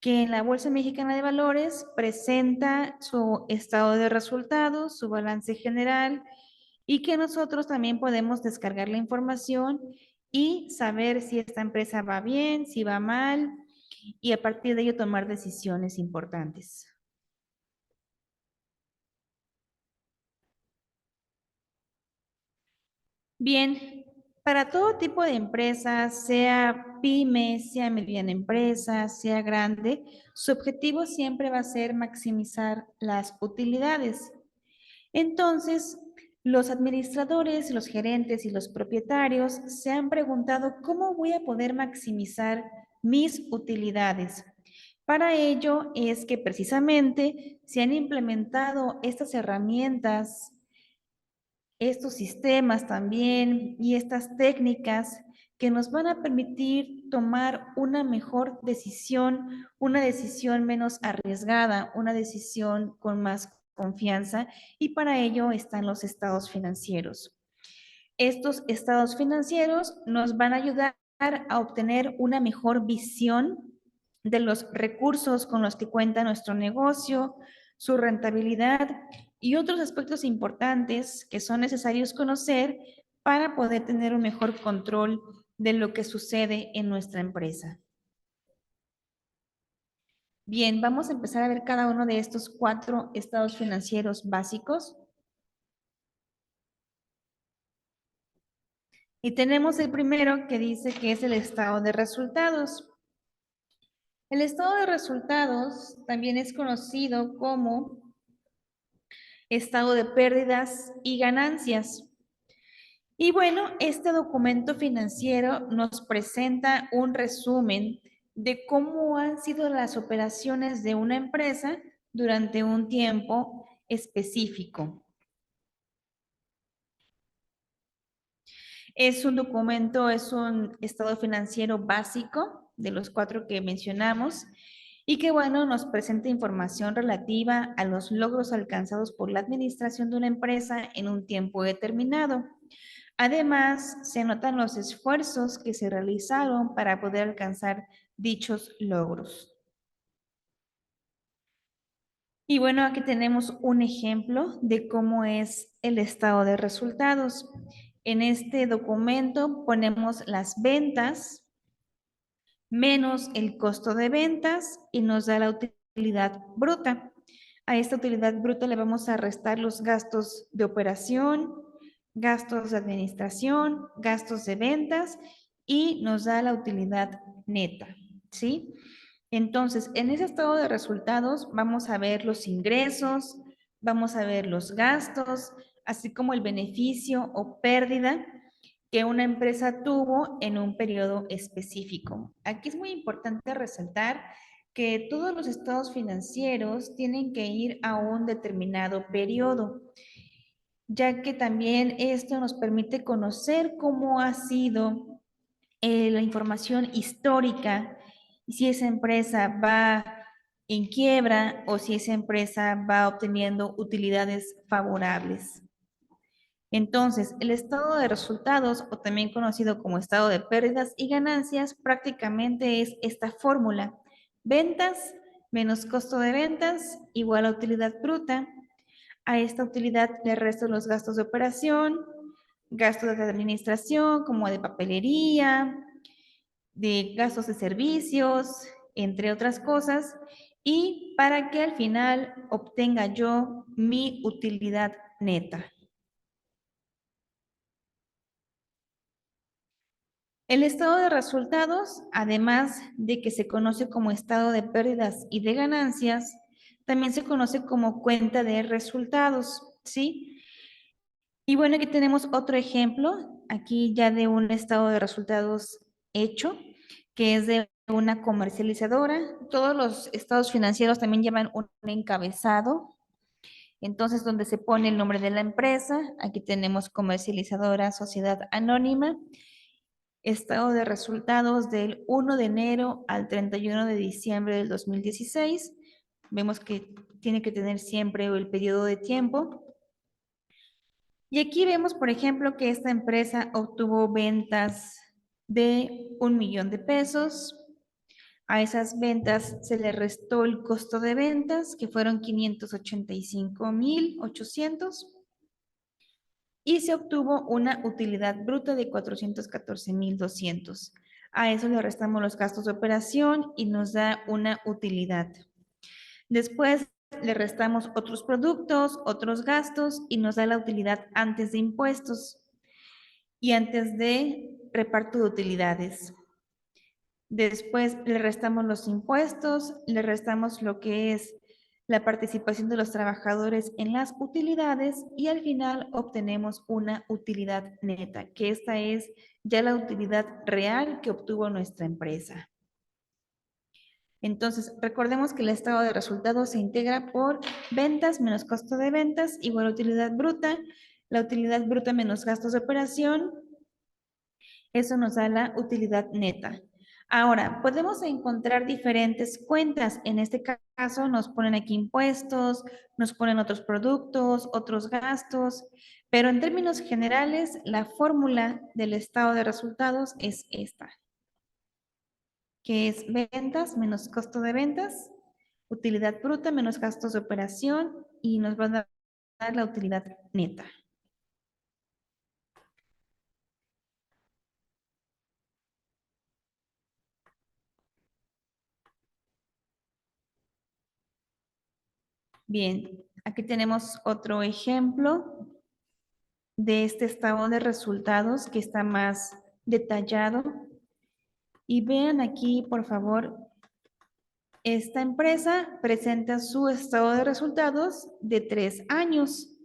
que en la Bolsa Mexicana de Valores presenta su estado de resultados, su balance general, y que nosotros también podemos descargar la información y saber si esta empresa va bien, si va mal, y a partir de ello tomar decisiones importantes. Bien, para todo tipo de empresas, sea pyme, sea mediana empresa, sea grande, su objetivo siempre va a ser maximizar las utilidades. Entonces, los administradores, los gerentes y los propietarios se han preguntado cómo voy a poder maximizar mis utilidades. Para ello es que precisamente se han implementado estas herramientas, estos sistemas también y estas técnicas que nos van a permitir tomar una mejor decisión, una decisión menos arriesgada, una decisión con más confianza, y para ello están los estados financieros. Estos estados financieros nos van a ayudar a obtener una mejor visión de los recursos con los que cuenta nuestro negocio, su rentabilidad y otros aspectos importantes que son necesarios conocer para poder tener un mejor control de lo que sucede en nuestra empresa. Bien, vamos a empezar a ver cada uno de estos 4 estados financieros básicos. Y tenemos el primero que dice que es el estado de resultados. El estado de resultados también es conocido como estado de pérdidas y ganancias. Y bueno, este documento financiero nos presenta un resumen de cómo han sido las operaciones de una empresa durante un tiempo específico. Es un documento, es un estado financiero básico de los 4 que mencionamos y que, bueno, nos presenta información relativa a los logros alcanzados por la administración de una empresa en un tiempo determinado. Además, se anotan los esfuerzos que se realizaron para poder alcanzar dichos logros. Y bueno, aquí tenemos un ejemplo de cómo es el estado de resultados. En este documento ponemos las ventas menos el costo de ventas y nos da la utilidad bruta. A esta utilidad bruta le vamos a restar los gastos de operación, gastos de administración, gastos de ventas y nos da la utilidad neta, ¿sí? Entonces, en ese estado de resultados vamos a ver los ingresos, vamos a ver los gastos, así como el beneficio o pérdida que una empresa tuvo en un periodo específico. Aquí es muy importante resaltar que todos los estados financieros tienen que ir a un determinado periodo, ya que también esto nos permite conocer cómo ha sido la información histórica, y si esa empresa va en quiebra o si esa empresa va obteniendo utilidades favorables. Entonces, el estado de resultados, o también conocido como estado de pérdidas y ganancias, prácticamente es esta fórmula: ventas menos costo de ventas igual a utilidad bruta. A esta utilidad le resto los gastos de operación, gastos de administración como de papelería, de gastos de servicios, entre otras cosas, y para que al final obtenga yo mi utilidad neta. El estado de resultados, además de que se conoce como estado de pérdidas y de ganancias, también se conoce como cuenta de resultados, ¿sí? Y bueno, aquí tenemos otro ejemplo, aquí ya de un estado de resultados hecho, que es de una comercializadora. Todos los estados financieros también llevan un encabezado, entonces donde se pone el nombre de la empresa. Aquí tenemos comercializadora Sociedad Anónima. Estado de resultados del 1 de enero al 31 de diciembre del 2016. Vemos que tiene que tener siempre el periodo de tiempo. Y aquí vemos, por ejemplo, que esta empresa obtuvo ventas de 1 millón de pesos. A esas ventas se le restó el costo de ventas, que fueron 585,800. Y se obtuvo una utilidad bruta de 414,200. A eso le restamos los gastos de operación y nos da una utilidad. Después le restamos otros productos, otros gastos y nos da la utilidad antes de impuestos y antes de reparto de utilidades. Después le restamos los impuestos, le restamos lo que es la participación de los trabajadores en las utilidades y al final obtenemos una utilidad neta, que esta es ya la utilidad real que obtuvo nuestra empresa. Entonces, recordemos que el estado de resultados se integra por ventas menos costo de ventas igual a utilidad bruta, la utilidad bruta menos gastos de operación, eso nos da la utilidad neta. Ahora, podemos encontrar diferentes cuentas. En este caso nos ponen aquí impuestos, nos ponen otros productos, otros gastos, pero en términos generales, la fórmula del estado de resultados es esta, que es ventas menos costo de ventas, utilidad bruta menos gastos de operación y nos va a dar la utilidad neta. Bien, aquí tenemos otro ejemplo de este estado de resultados que está más detallado. Y vean aquí, por favor, esta empresa presenta su estado de resultados de 3 años.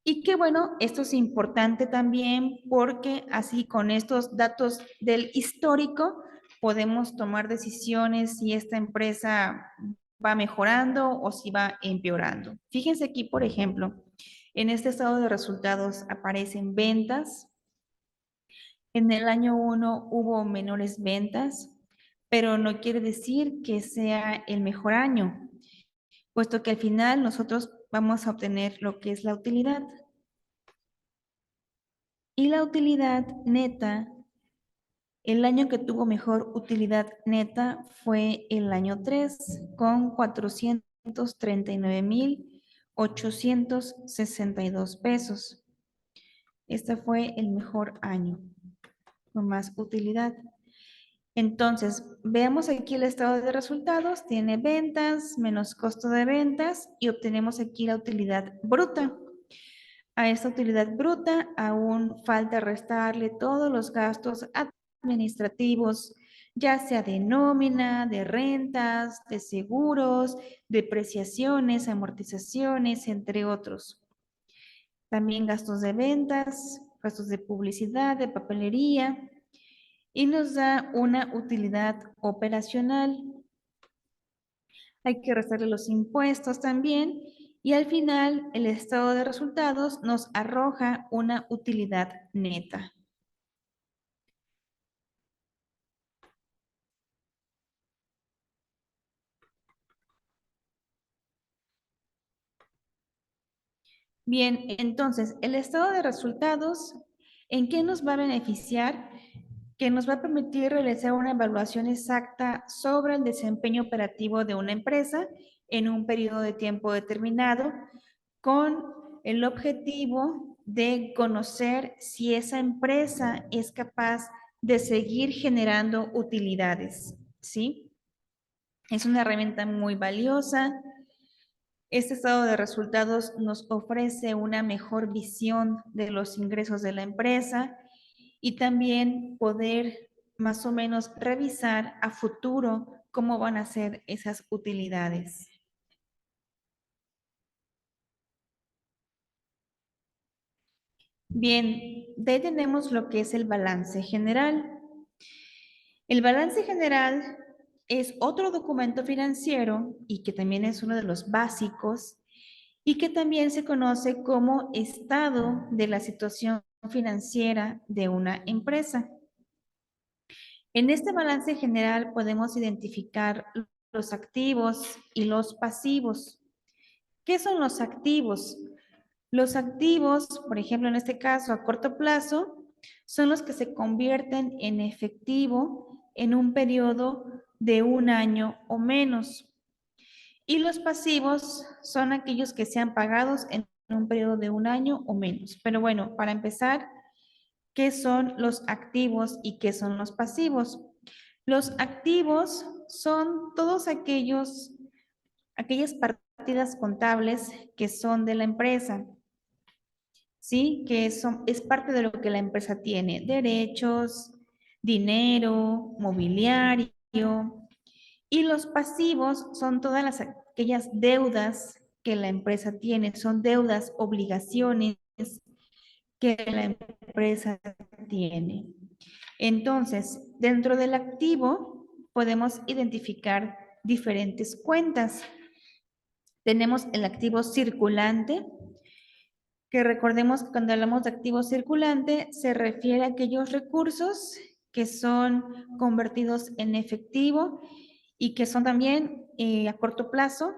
Y que bueno, esto es importante también porque así con estos datos del histórico podemos tomar decisiones si esta empresa va mejorando o si va empeorando. Fíjense aquí, por ejemplo, en este estado de resultados aparecen ventas. En el año 1 hubo menores ventas, pero no quiere decir que sea el mejor año, puesto que al final nosotros vamos a obtener lo que es la utilidad. Y la utilidad neta, el año que tuvo mejor utilidad neta fue el año 3, con 439,862 pesos. Este fue el mejor año, con más utilidad. Entonces, veamos aquí el estado de resultados. Tiene ventas menos costo de ventas y obtenemos aquí la utilidad bruta. A esta utilidad bruta aún falta restarle todos los gastos administrativos, ya sea de nómina, de rentas, de seguros, depreciaciones, amortizaciones, entre otros. También gastos de ventas, gastos de publicidad, de papelería, y nos da una utilidad operacional. Hay que restarle los impuestos también, y al final el estado de resultados nos arroja una utilidad neta. Bien, entonces, el estado de resultados, ¿en qué nos va a beneficiar? Que nos va a permitir realizar una evaluación exacta sobre el desempeño operativo de una empresa en un periodo de tiempo determinado, con el objetivo de conocer si esa empresa es capaz de seguir generando utilidades, ¿sí? Es una herramienta muy valiosa. Este estado de resultados nos ofrece una mejor visión de los ingresos de la empresa y también poder más o menos revisar a futuro cómo van a ser esas utilidades. Bien, de ahí tenemos lo que es el balance general. El balance general es otro documento financiero y que también es uno de los básicos y que también se conoce como estado de la situación financiera de una empresa. En este balance general podemos identificar los activos y los pasivos. ¿Qué son los activos? Los activos, por ejemplo, en este caso a corto plazo, son los que se convierten en efectivo en un periodo de 1 año o menos. Y los pasivos son aquellos que sean pagados en un periodo de 1 año o menos. Pero bueno, para empezar, ¿qué son los activos y qué son los pasivos? Los activos son todos aquellas partidas contables que son de la empresa, ¿sí? Que es parte de lo que la empresa tiene: derechos, dinero, mobiliario. Y los pasivos son todas aquellas deudas que la empresa tiene, son deudas, obligaciones que la empresa tiene. Entonces, dentro del activo podemos identificar diferentes cuentas. Tenemos el activo circulante, que recordemos que cuando hablamos de activo circulante se refiere a aquellos recursos que son convertidos en efectivo y que son también a corto plazo,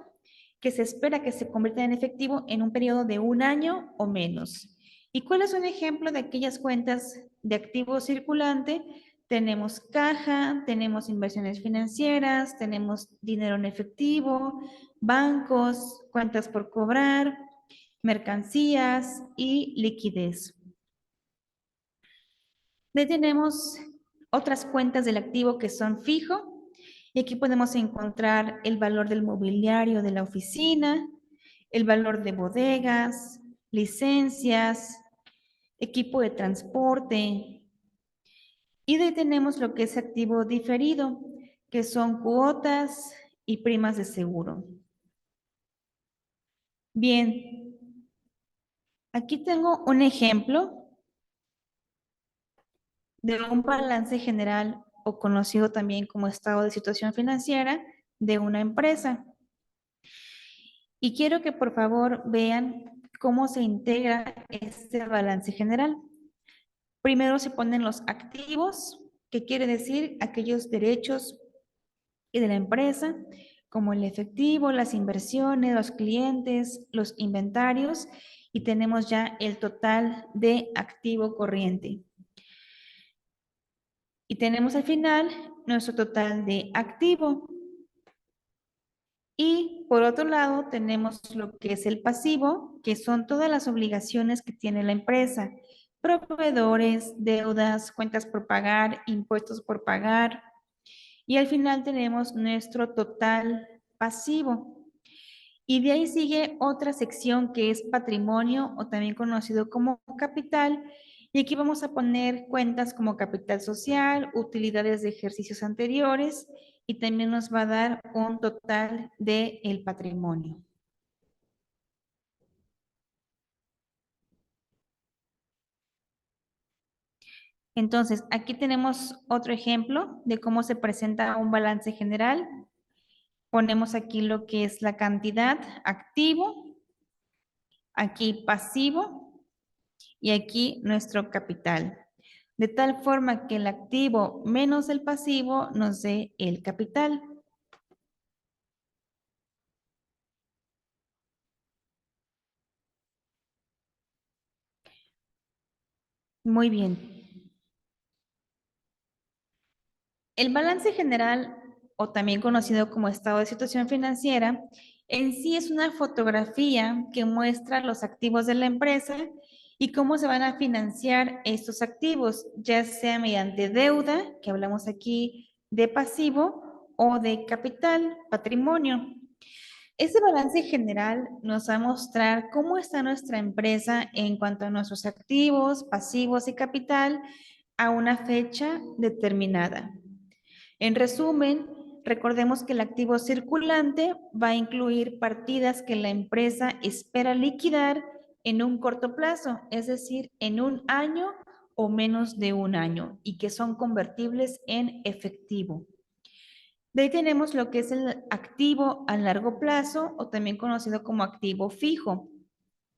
que se espera que se conviertan en efectivo en un periodo de 1 año o menos. ¿Y cuál es un ejemplo de aquellas cuentas de activo circulante? Tenemos caja, tenemos inversiones financieras, tenemos dinero en efectivo, bancos, cuentas por cobrar, mercancías y liquidez. Ahí tenemos otras cuentas del activo que son fijo, y aquí podemos encontrar el valor del mobiliario de la oficina, el valor de bodegas, licencias, equipo de transporte. Y de ahí tenemos lo que es activo diferido, que son cuotas y primas de seguro. Bien, aquí tengo un ejemplo de un balance general o conocido también como estado de situación financiera de una empresa. Y quiero que por favor vean cómo se integra este balance general. Primero se ponen los activos, que quiere decir aquellos derechos de la empresa, como el efectivo, las inversiones, los clientes, los inventarios, y tenemos ya el total de activo corriente. Y tenemos al final nuestro total de activo. Y por otro lado tenemos lo que es el pasivo, que son todas las obligaciones que tiene la empresa: proveedores, deudas, cuentas por pagar, impuestos por pagar. Y al final tenemos nuestro total pasivo. Y de ahí sigue otra sección que es patrimonio, o también conocido como capital, Y aquí vamos a poner cuentas como capital social, utilidades de ejercicios anteriores y también nos va a dar un total del patrimonio. Entonces, aquí tenemos otro ejemplo de cómo se presenta un balance general. Ponemos aquí lo que es la cantidad activo, aquí pasivo y aquí nuestro capital. De tal forma que el activo menos el pasivo nos dé el capital. Muy bien. El balance general, o también conocido como estado de situación financiera, en sí es una fotografía que muestra los activos de la empresa y cómo se van a financiar estos activos, ya sea mediante deuda, que hablamos aquí de pasivo, o de capital, patrimonio. Este balance general nos va a mostrar cómo está nuestra empresa en cuanto a nuestros activos, pasivos y capital a una fecha determinada. En resumen, recordemos que el activo circulante va a incluir partidas que la empresa espera liquidar en un corto plazo, es decir, en un año o menos de un año, y que son convertibles en efectivo. De ahí tenemos lo que es el activo a largo plazo o también conocido como activo fijo.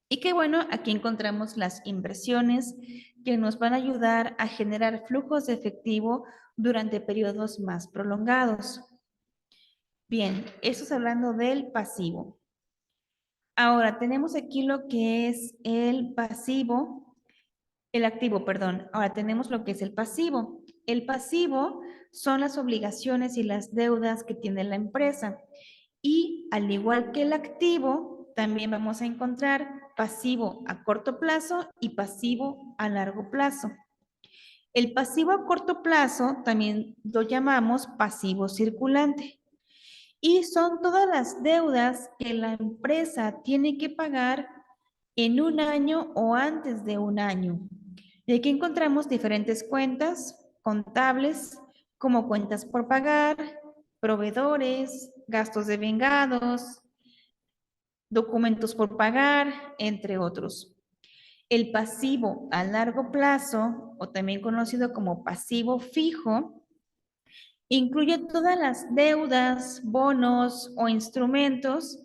Y que bueno, aquí encontramos las inversiones que nos van a ayudar a generar flujos de efectivo durante periodos más prolongados. Bien, eso es hablando del pasivo. Ahora tenemos aquí lo que es el pasivo, el activo, perdón. Ahora tenemos lo que es el pasivo. El pasivo son las obligaciones y las deudas que tiene la empresa. Y al igual que el activo, también vamos a encontrar pasivo a corto plazo y pasivo a largo plazo. El pasivo a corto plazo también lo llamamos pasivo circulante. Y son todas las deudas que la empresa tiene que pagar en un año o antes de un año. Y aquí encontramos diferentes cuentas contables, como cuentas por pagar, proveedores, gastos de vengados, documentos por pagar, entre otros. El pasivo a largo plazo, o también conocido como pasivo fijo, incluye todas las deudas, bonos o instrumentos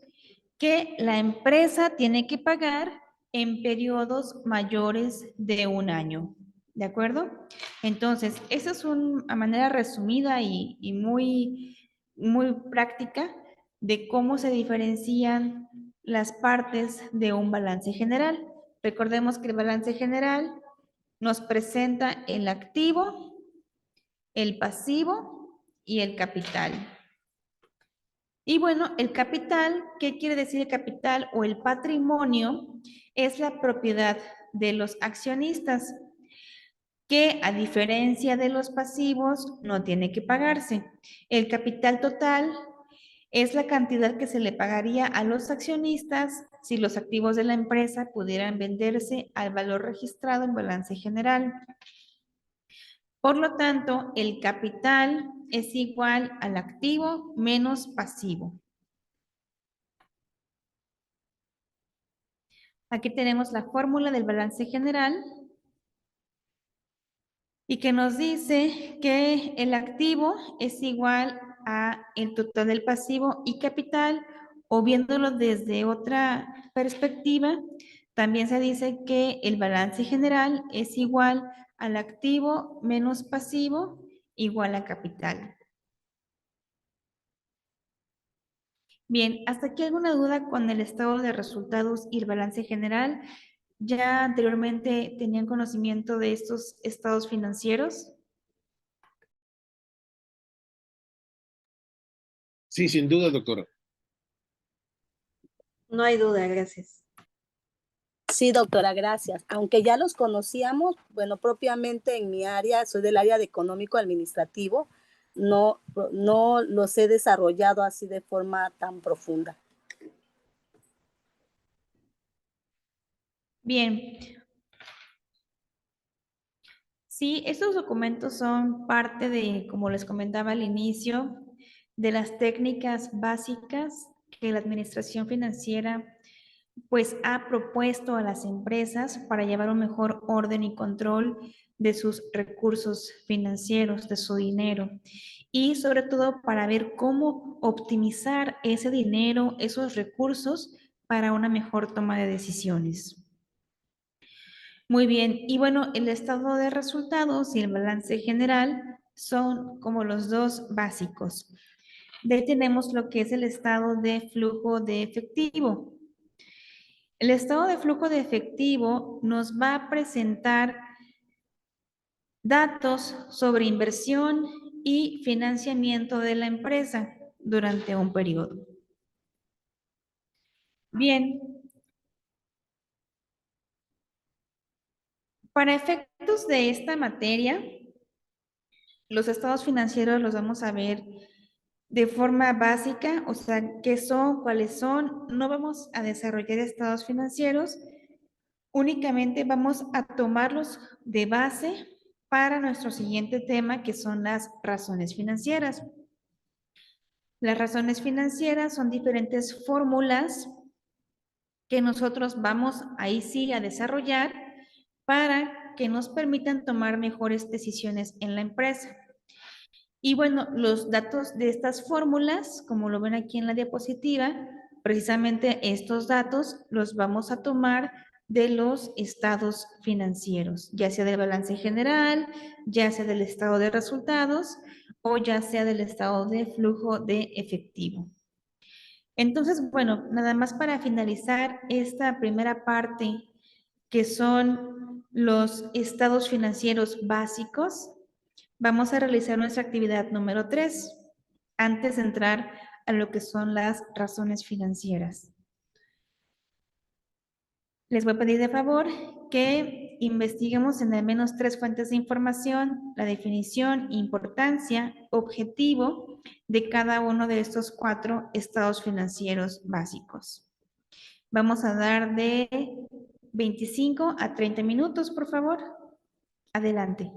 que la empresa tiene que pagar en periodos mayores de un año. ¿De acuerdo? Entonces, esa es una manera resumida y muy, muy práctica de cómo se diferencian las partes de un balance general. Recordemos que el balance general nos presenta el activo, el pasivo y el capital. Y bueno, el capital, ¿qué quiere decir el capital o el patrimonio? Es la propiedad de los accionistas, que a diferencia de los pasivos no tiene que pagarse. El capital total es la cantidad que se le pagaría a los accionistas si los activos de la empresa pudieran venderse al valor registrado en balance general. Por lo tanto, el capital es igual al activo menos pasivo. Aquí tenemos la fórmula del balance general y que nos dice que el activo es igual a el total del pasivo y capital, o viéndolo desde otra perspectiva, también se dice que el balance general es igual al activo menos pasivo igual a capital. Bien, ¿hasta aquí alguna duda con el estado de resultados y el balance general? ¿Ya anteriormente tenían conocimiento de estos estados financieros? Sí, sin duda, doctora. No hay duda, gracias. Sí, doctora, gracias. Aunque ya los conocíamos, bueno, propiamente en mi área, soy del área de económico administrativo, no los he desarrollado así de forma tan profunda. Bien. Sí, estos documentos son parte de, como les comentaba al inicio, de las técnicas básicas que la administración financiera pues ha propuesto a las empresas para llevar un mejor orden y control de sus recursos financieros, de su dinero, y sobre todo para ver cómo optimizar ese dinero, esos recursos para una mejor toma de decisiones. Muy bien, y bueno, el estado de resultados y el balance general son como los dos básicos. De ahí tenemos lo que es el estado de flujo de efectivo. El estado de flujo de efectivo nos va a presentar datos sobre inversión y financiamiento de la empresa durante un periodo. Bien. Para efectos de esta materia, los estados financieros los vamos a ver de forma básica, o sea, qué son, cuáles son. No vamos a desarrollar estados financieros, únicamente vamos a tomarlos de base para nuestro siguiente tema, que son las razones financieras. Las razones financieras son diferentes fórmulas que nosotros vamos ahí sí a desarrollar para que nos permitan tomar mejores decisiones en la empresa. Y bueno, los datos de estas fórmulas, como lo ven aquí en la diapositiva, precisamente estos datos los vamos a tomar de los estados financieros, ya sea del balance general, ya sea del estado de resultados o ya sea del estado de flujo de efectivo. Entonces, bueno, nada más para finalizar esta primera parte, que son los estados financieros básicos, vamos a realizar nuestra actividad número 3, antes de entrar a lo que son las razones financieras. Les voy a pedir de favor que investiguemos en al menos 3 fuentes de información, la definición, importancia, objetivo de cada uno de estos 4 estados financieros básicos. Vamos a dar de 25 a 30 minutos, por favor. Adelante.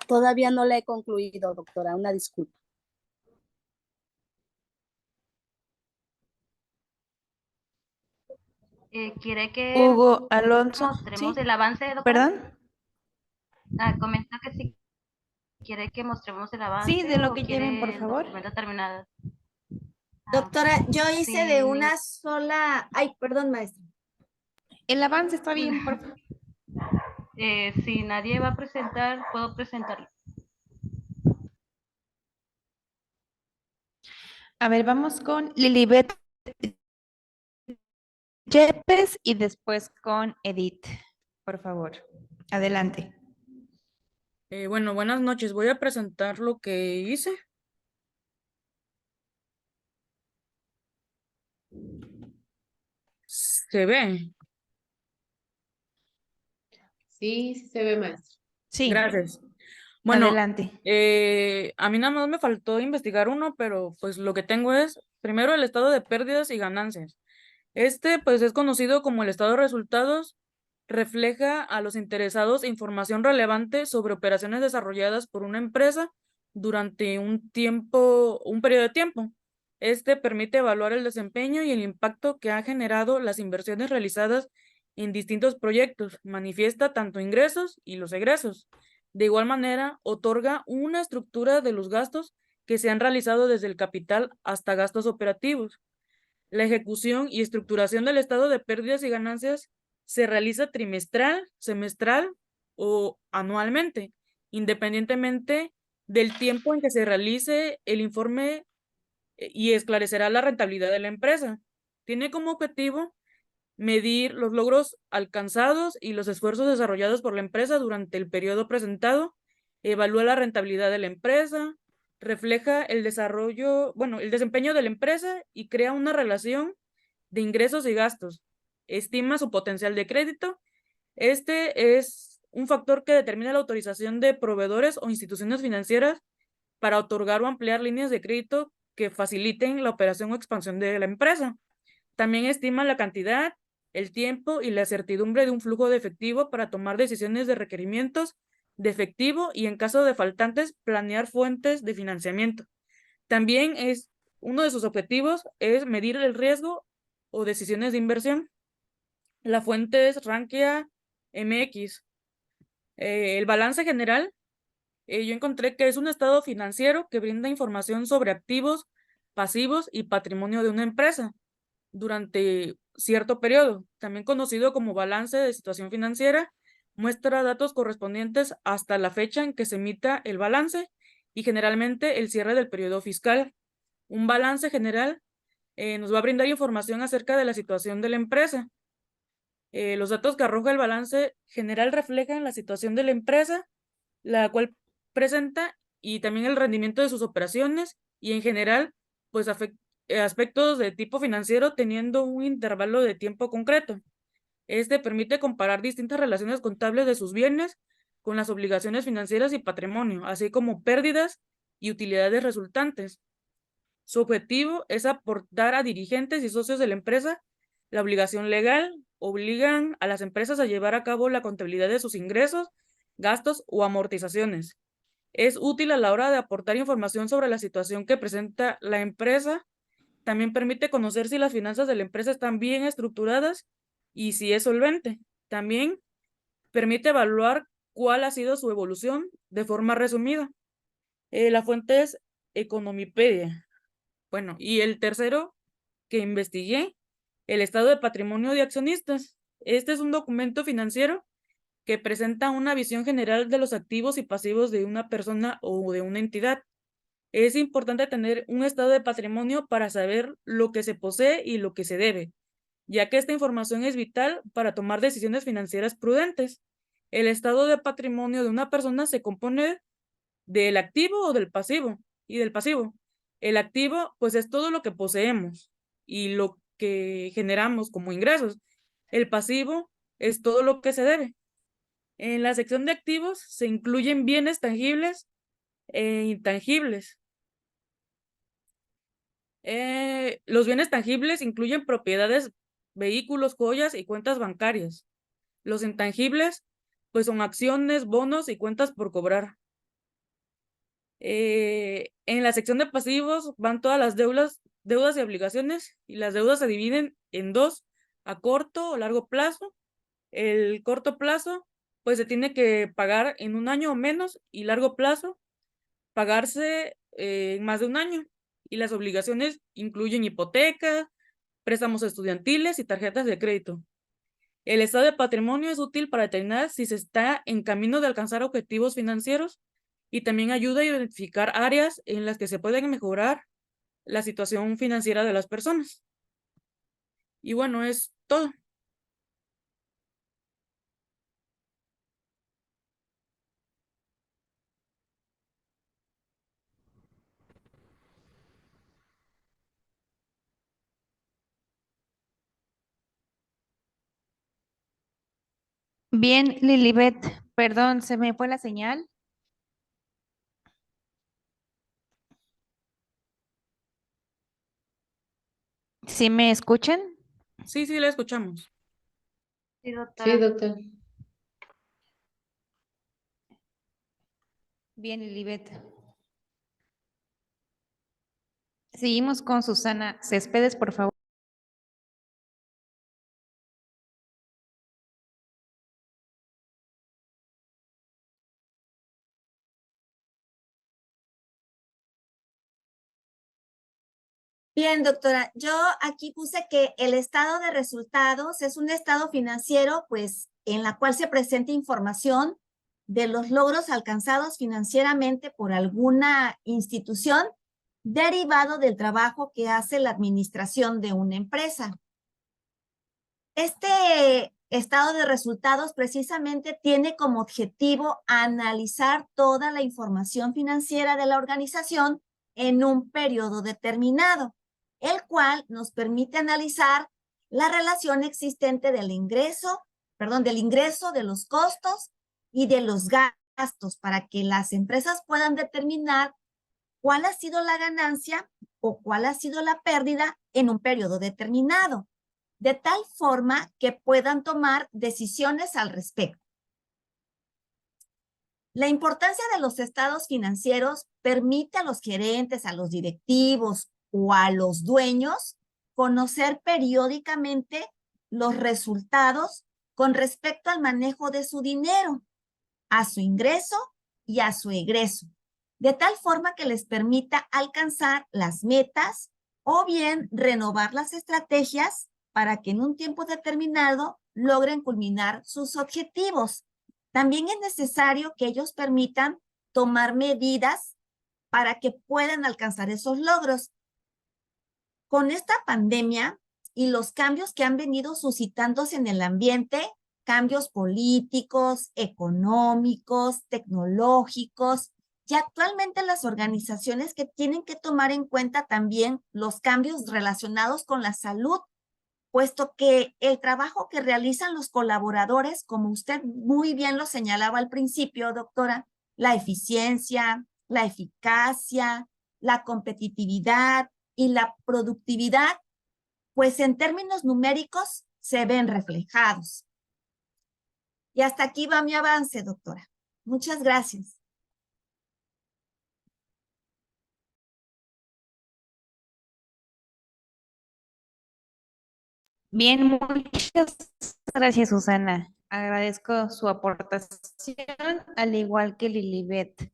Todavía no la he concluido, doctora, una disculpa. ¿Quiere que Hugo Alonso, mostremos ¿sí? el avance, doctora? ¿Perdón? Comenta que si quiere que mostremos el avance. Sí, de lo o que quiere lleven, por el favor. documento terminado. Doctora, yo hice de sí. una sola... Ay, perdón, maestra. El avance está bien, por favor. Si nadie va a presentar, puedo presentarlo. A ver, vamos con Lilibet Yepes y después con Edith, por favor. Adelante. Bueno, buenas noches. Voy a presentar lo que hice. ¿Se ve? Sí, sí se ve, maestra. Sí. Gracias. Bueno, adelante. A mí nada más me faltó investigar uno, pero pues lo que tengo es, primero, el estado de pérdidas y ganancias. Este, pues, es conocido como el estado de resultados, refleja a los interesados información relevante sobre operaciones desarrolladas por una empresa durante un periodo de tiempo. Este permite evaluar el desempeño y el impacto que ha generado las inversiones realizadas en distintos proyectos, manifiesta tanto ingresos y los egresos. De igual manera, otorga una estructura de los gastos que se han realizado desde el capital hasta gastos operativos. La ejecución y estructuración del estado de pérdidas y ganancias se realiza trimestral, semestral o anualmente, independientemente del tiempo en que se realice el informe, y esclarecerá la rentabilidad de la empresa. Tiene como objetivo medir los logros alcanzados y los esfuerzos desarrollados por la empresa durante el periodo presentado, evalúa la rentabilidad de la empresa, refleja el desempeño de la empresa y crea una relación de ingresos y gastos, estima su potencial de crédito. Este es un factor que determina la autorización de proveedores o instituciones financieras para otorgar o ampliar líneas de crédito que faciliten la operación o expansión de la empresa. También estima la cantidad, el tiempo y la certidumbre de un flujo de efectivo para tomar decisiones de requerimientos de efectivo y, en caso de faltantes, planear fuentes de financiamiento. También uno de sus objetivos es medir el riesgo o decisiones de inversión. La fuente es Rankia MX. El balance general, yo encontré que es un estado financiero que brinda información sobre activos, pasivos y patrimonio de una empresa durante cierto periodo, también conocido como balance de situación financiera. Muestra datos correspondientes hasta la fecha en que se emita el balance y generalmente el cierre del periodo fiscal. Un balance general nos va a brindar información acerca de la situación de la empresa. Los datos que arroja el balance general reflejan la situación de la empresa, la cual presenta, y también el rendimiento de sus operaciones y en general, pues aspectos de tipo financiero teniendo un intervalo de tiempo concreto. Este permite comparar distintas relaciones contables de sus bienes con las obligaciones financieras y patrimonio, así como pérdidas y utilidades resultantes. Su objetivo es aportar a dirigentes y socios de la empresa la obligación legal. Obligan a las empresas a llevar a cabo la contabilidad de sus ingresos, gastos o amortizaciones. Es útil a la hora de aportar información sobre la situación que presenta la empresa. También permite conocer si las finanzas de la empresa están bien estructuradas y si es solvente. También permite evaluar cuál ha sido su evolución de forma resumida. La fuente es Economipedia. Bueno, y el tercero que investigué, el estado de patrimonio de accionistas. Este es un documento financiero que presenta una visión general de los activos y pasivos de una persona o de una entidad. Es importante tener un estado de patrimonio para saber lo que se posee y lo que se debe, ya que esta información es vital para tomar decisiones financieras prudentes. El estado de patrimonio de una persona se compone del activo o del pasivo, y del pasivo. El activo, pues, es todo lo que poseemos y lo que generamos como ingresos. El pasivo es todo lo que se debe. En la sección de activos se incluyen bienes tangibles e intangibles. Los bienes tangibles incluyen propiedades, vehículos, joyas y cuentas bancarias. Los intangibles, pues, son acciones, bonos y cuentas por cobrar. En la sección de pasivos van todas las deudas y obligaciones, y las deudas se dividen en dos: a corto o largo plazo. El corto plazo, pues, se tiene que pagar en un año o menos, y largo plazo, pagarse en más de un año. Y las obligaciones incluyen hipotecas, préstamos estudiantiles y tarjetas de crédito. El estado de patrimonio es útil para determinar si se está en camino de alcanzar objetivos financieros y también ayuda a identificar áreas en las que se pueden mejorar la situación financiera de las personas. Y bueno, es todo. Bien, Lilibet, perdón, se me fue la señal. ¿Sí me escuchan? Sí, la escuchamos. Sí, Sí, doctora. doctor. Bien, Lilibet. Seguimos con Susana Céspedes, por favor. Bien, doctora, yo aquí puse que el estado de resultados es un estado financiero, pues, en la cual se presenta información de los logros alcanzados financieramente por alguna institución derivado del trabajo que hace la administración de una empresa. Este estado de resultados precisamente tiene como objetivo analizar toda la información financiera de la organización en un periodo determinado, el cual nos permite analizar la relación existente del ingreso, de los costos y de los gastos para que las empresas puedan determinar cuál ha sido la ganancia o cuál ha sido la pérdida en un periodo determinado, de tal forma que puedan tomar decisiones al respecto. La importancia de los estados financieros permite a los gerentes, a los directivos o a los dueños conocer periódicamente los resultados con respecto al manejo de su dinero, a su ingreso y a su egreso, de tal forma que les permita alcanzar las metas o bien renovar las estrategias para que en un tiempo determinado logren culminar sus objetivos. También es necesario que ellos permitan tomar medidas para que puedan alcanzar esos logros. Con esta pandemia y los cambios que han venido suscitándose en el ambiente, cambios políticos, económicos, tecnológicos, y actualmente las organizaciones que tienen que tomar en cuenta también los cambios relacionados con la salud, puesto que el trabajo que realizan los colaboradores, como usted muy bien lo señalaba al principio, doctora, la eficiencia, la eficacia, la competitividad y la productividad, pues en términos numéricos se ven reflejados. Y hasta aquí va mi avance, doctora. Muchas gracias. Bien, muchas gracias, Susana. Agradezco su aportación, al igual que Lilibet.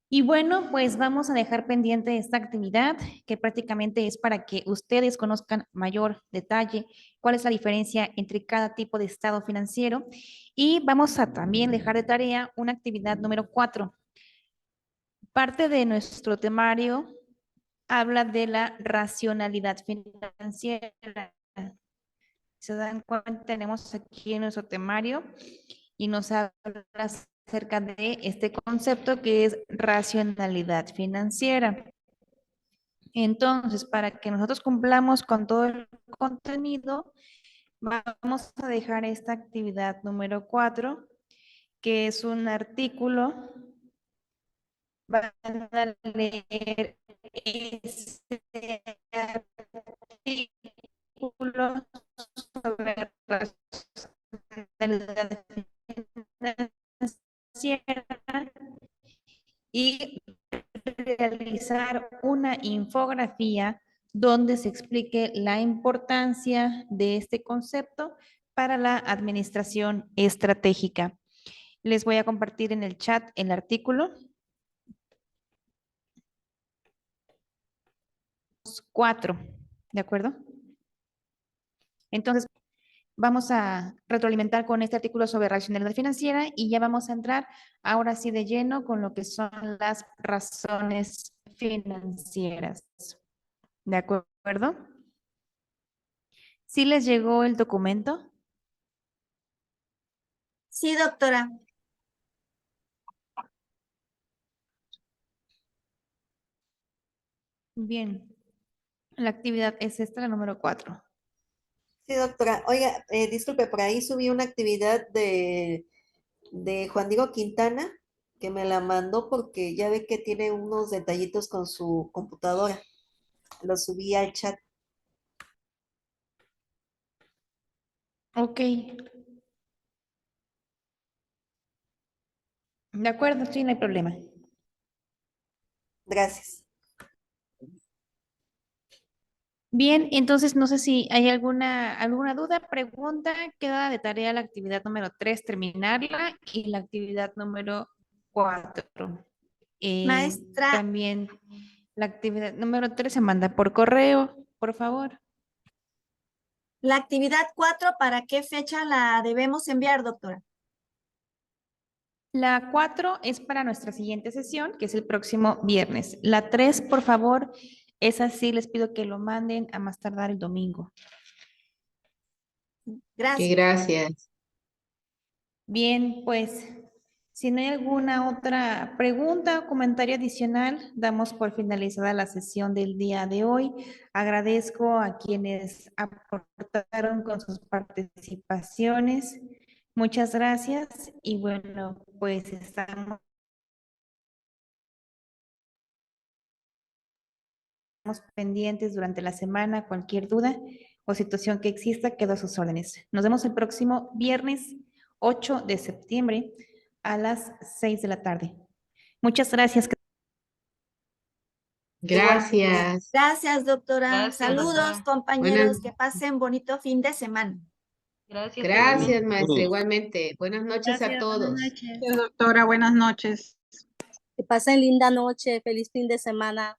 Y bueno, pues vamos a dejar pendiente esta actividad, que prácticamente es para que ustedes conozcan mayor detalle cuál es la diferencia entre cada tipo de estado financiero. Y vamos a también dejar de tarea una actividad número 4. Parte de nuestro temario habla de la racionalidad financiera. Se dan cuenta, tenemos aquí en nuestro temario y nos habla acerca de este concepto que es racionalidad financiera. Entonces, para que nosotros cumplamos con todo el contenido, vamos a dejar esta actividad número 4, que es un artículo. Van a leer este artículo sobre racionalidad financiera y realizar una infografía donde se explique la importancia de este concepto para la administración estratégica. Les voy a compartir en el chat el artículo. 4, ¿de acuerdo? Entonces, vamos a retroalimentar con este artículo sobre racionalidad financiera y ya vamos a entrar ahora sí de lleno con lo que son las razones financieras. ¿De acuerdo? ¿Sí les llegó el documento? Sí, doctora. Bien. La actividad es esta, la número 4. Sí, doctora. Oiga, disculpe, por ahí subí una actividad de Juan Diego Quintana que me la mandó porque ya ve que tiene unos detallitos con su computadora. Lo subí al chat. Ok. De acuerdo, sí, no hay problema. Gracias. Bien, entonces no sé si hay alguna duda, pregunta. Queda de tarea la actividad número 3, terminarla, y la actividad número 4. Maestra, También la actividad número 3 se manda por correo, por favor. la actividad 4, ¿para qué fecha la debemos enviar, doctora? La 4 es para nuestra siguiente sesión, que es el próximo viernes. La 3, por favor, esa sí les pido que lo manden a más tardar el domingo. Que Gracias. gracias. Bien, pues si no hay alguna otra pregunta o comentario adicional, damos por finalizada la sesión del día de hoy. Agradezco a quienes aportaron con sus participaciones. Muchas gracias y bueno, pues estamos pendientes durante la semana. Cualquier duda o situación que exista, quedo a sus órdenes. Nos vemos el próximo viernes 8 de septiembre a las 6 de la tarde. Muchas gracias. Gracias. Gracias, doctora. Gracias, Saludos, doctora. compañeros. Buenas- Que pasen bonito fin de semana. Gracias. Gracias, Todos. maestra, igualmente. Buenas noches a Gracias, buenas todos. noches. Doctora, buenas noches. Que pasen linda noche, feliz fin de semana.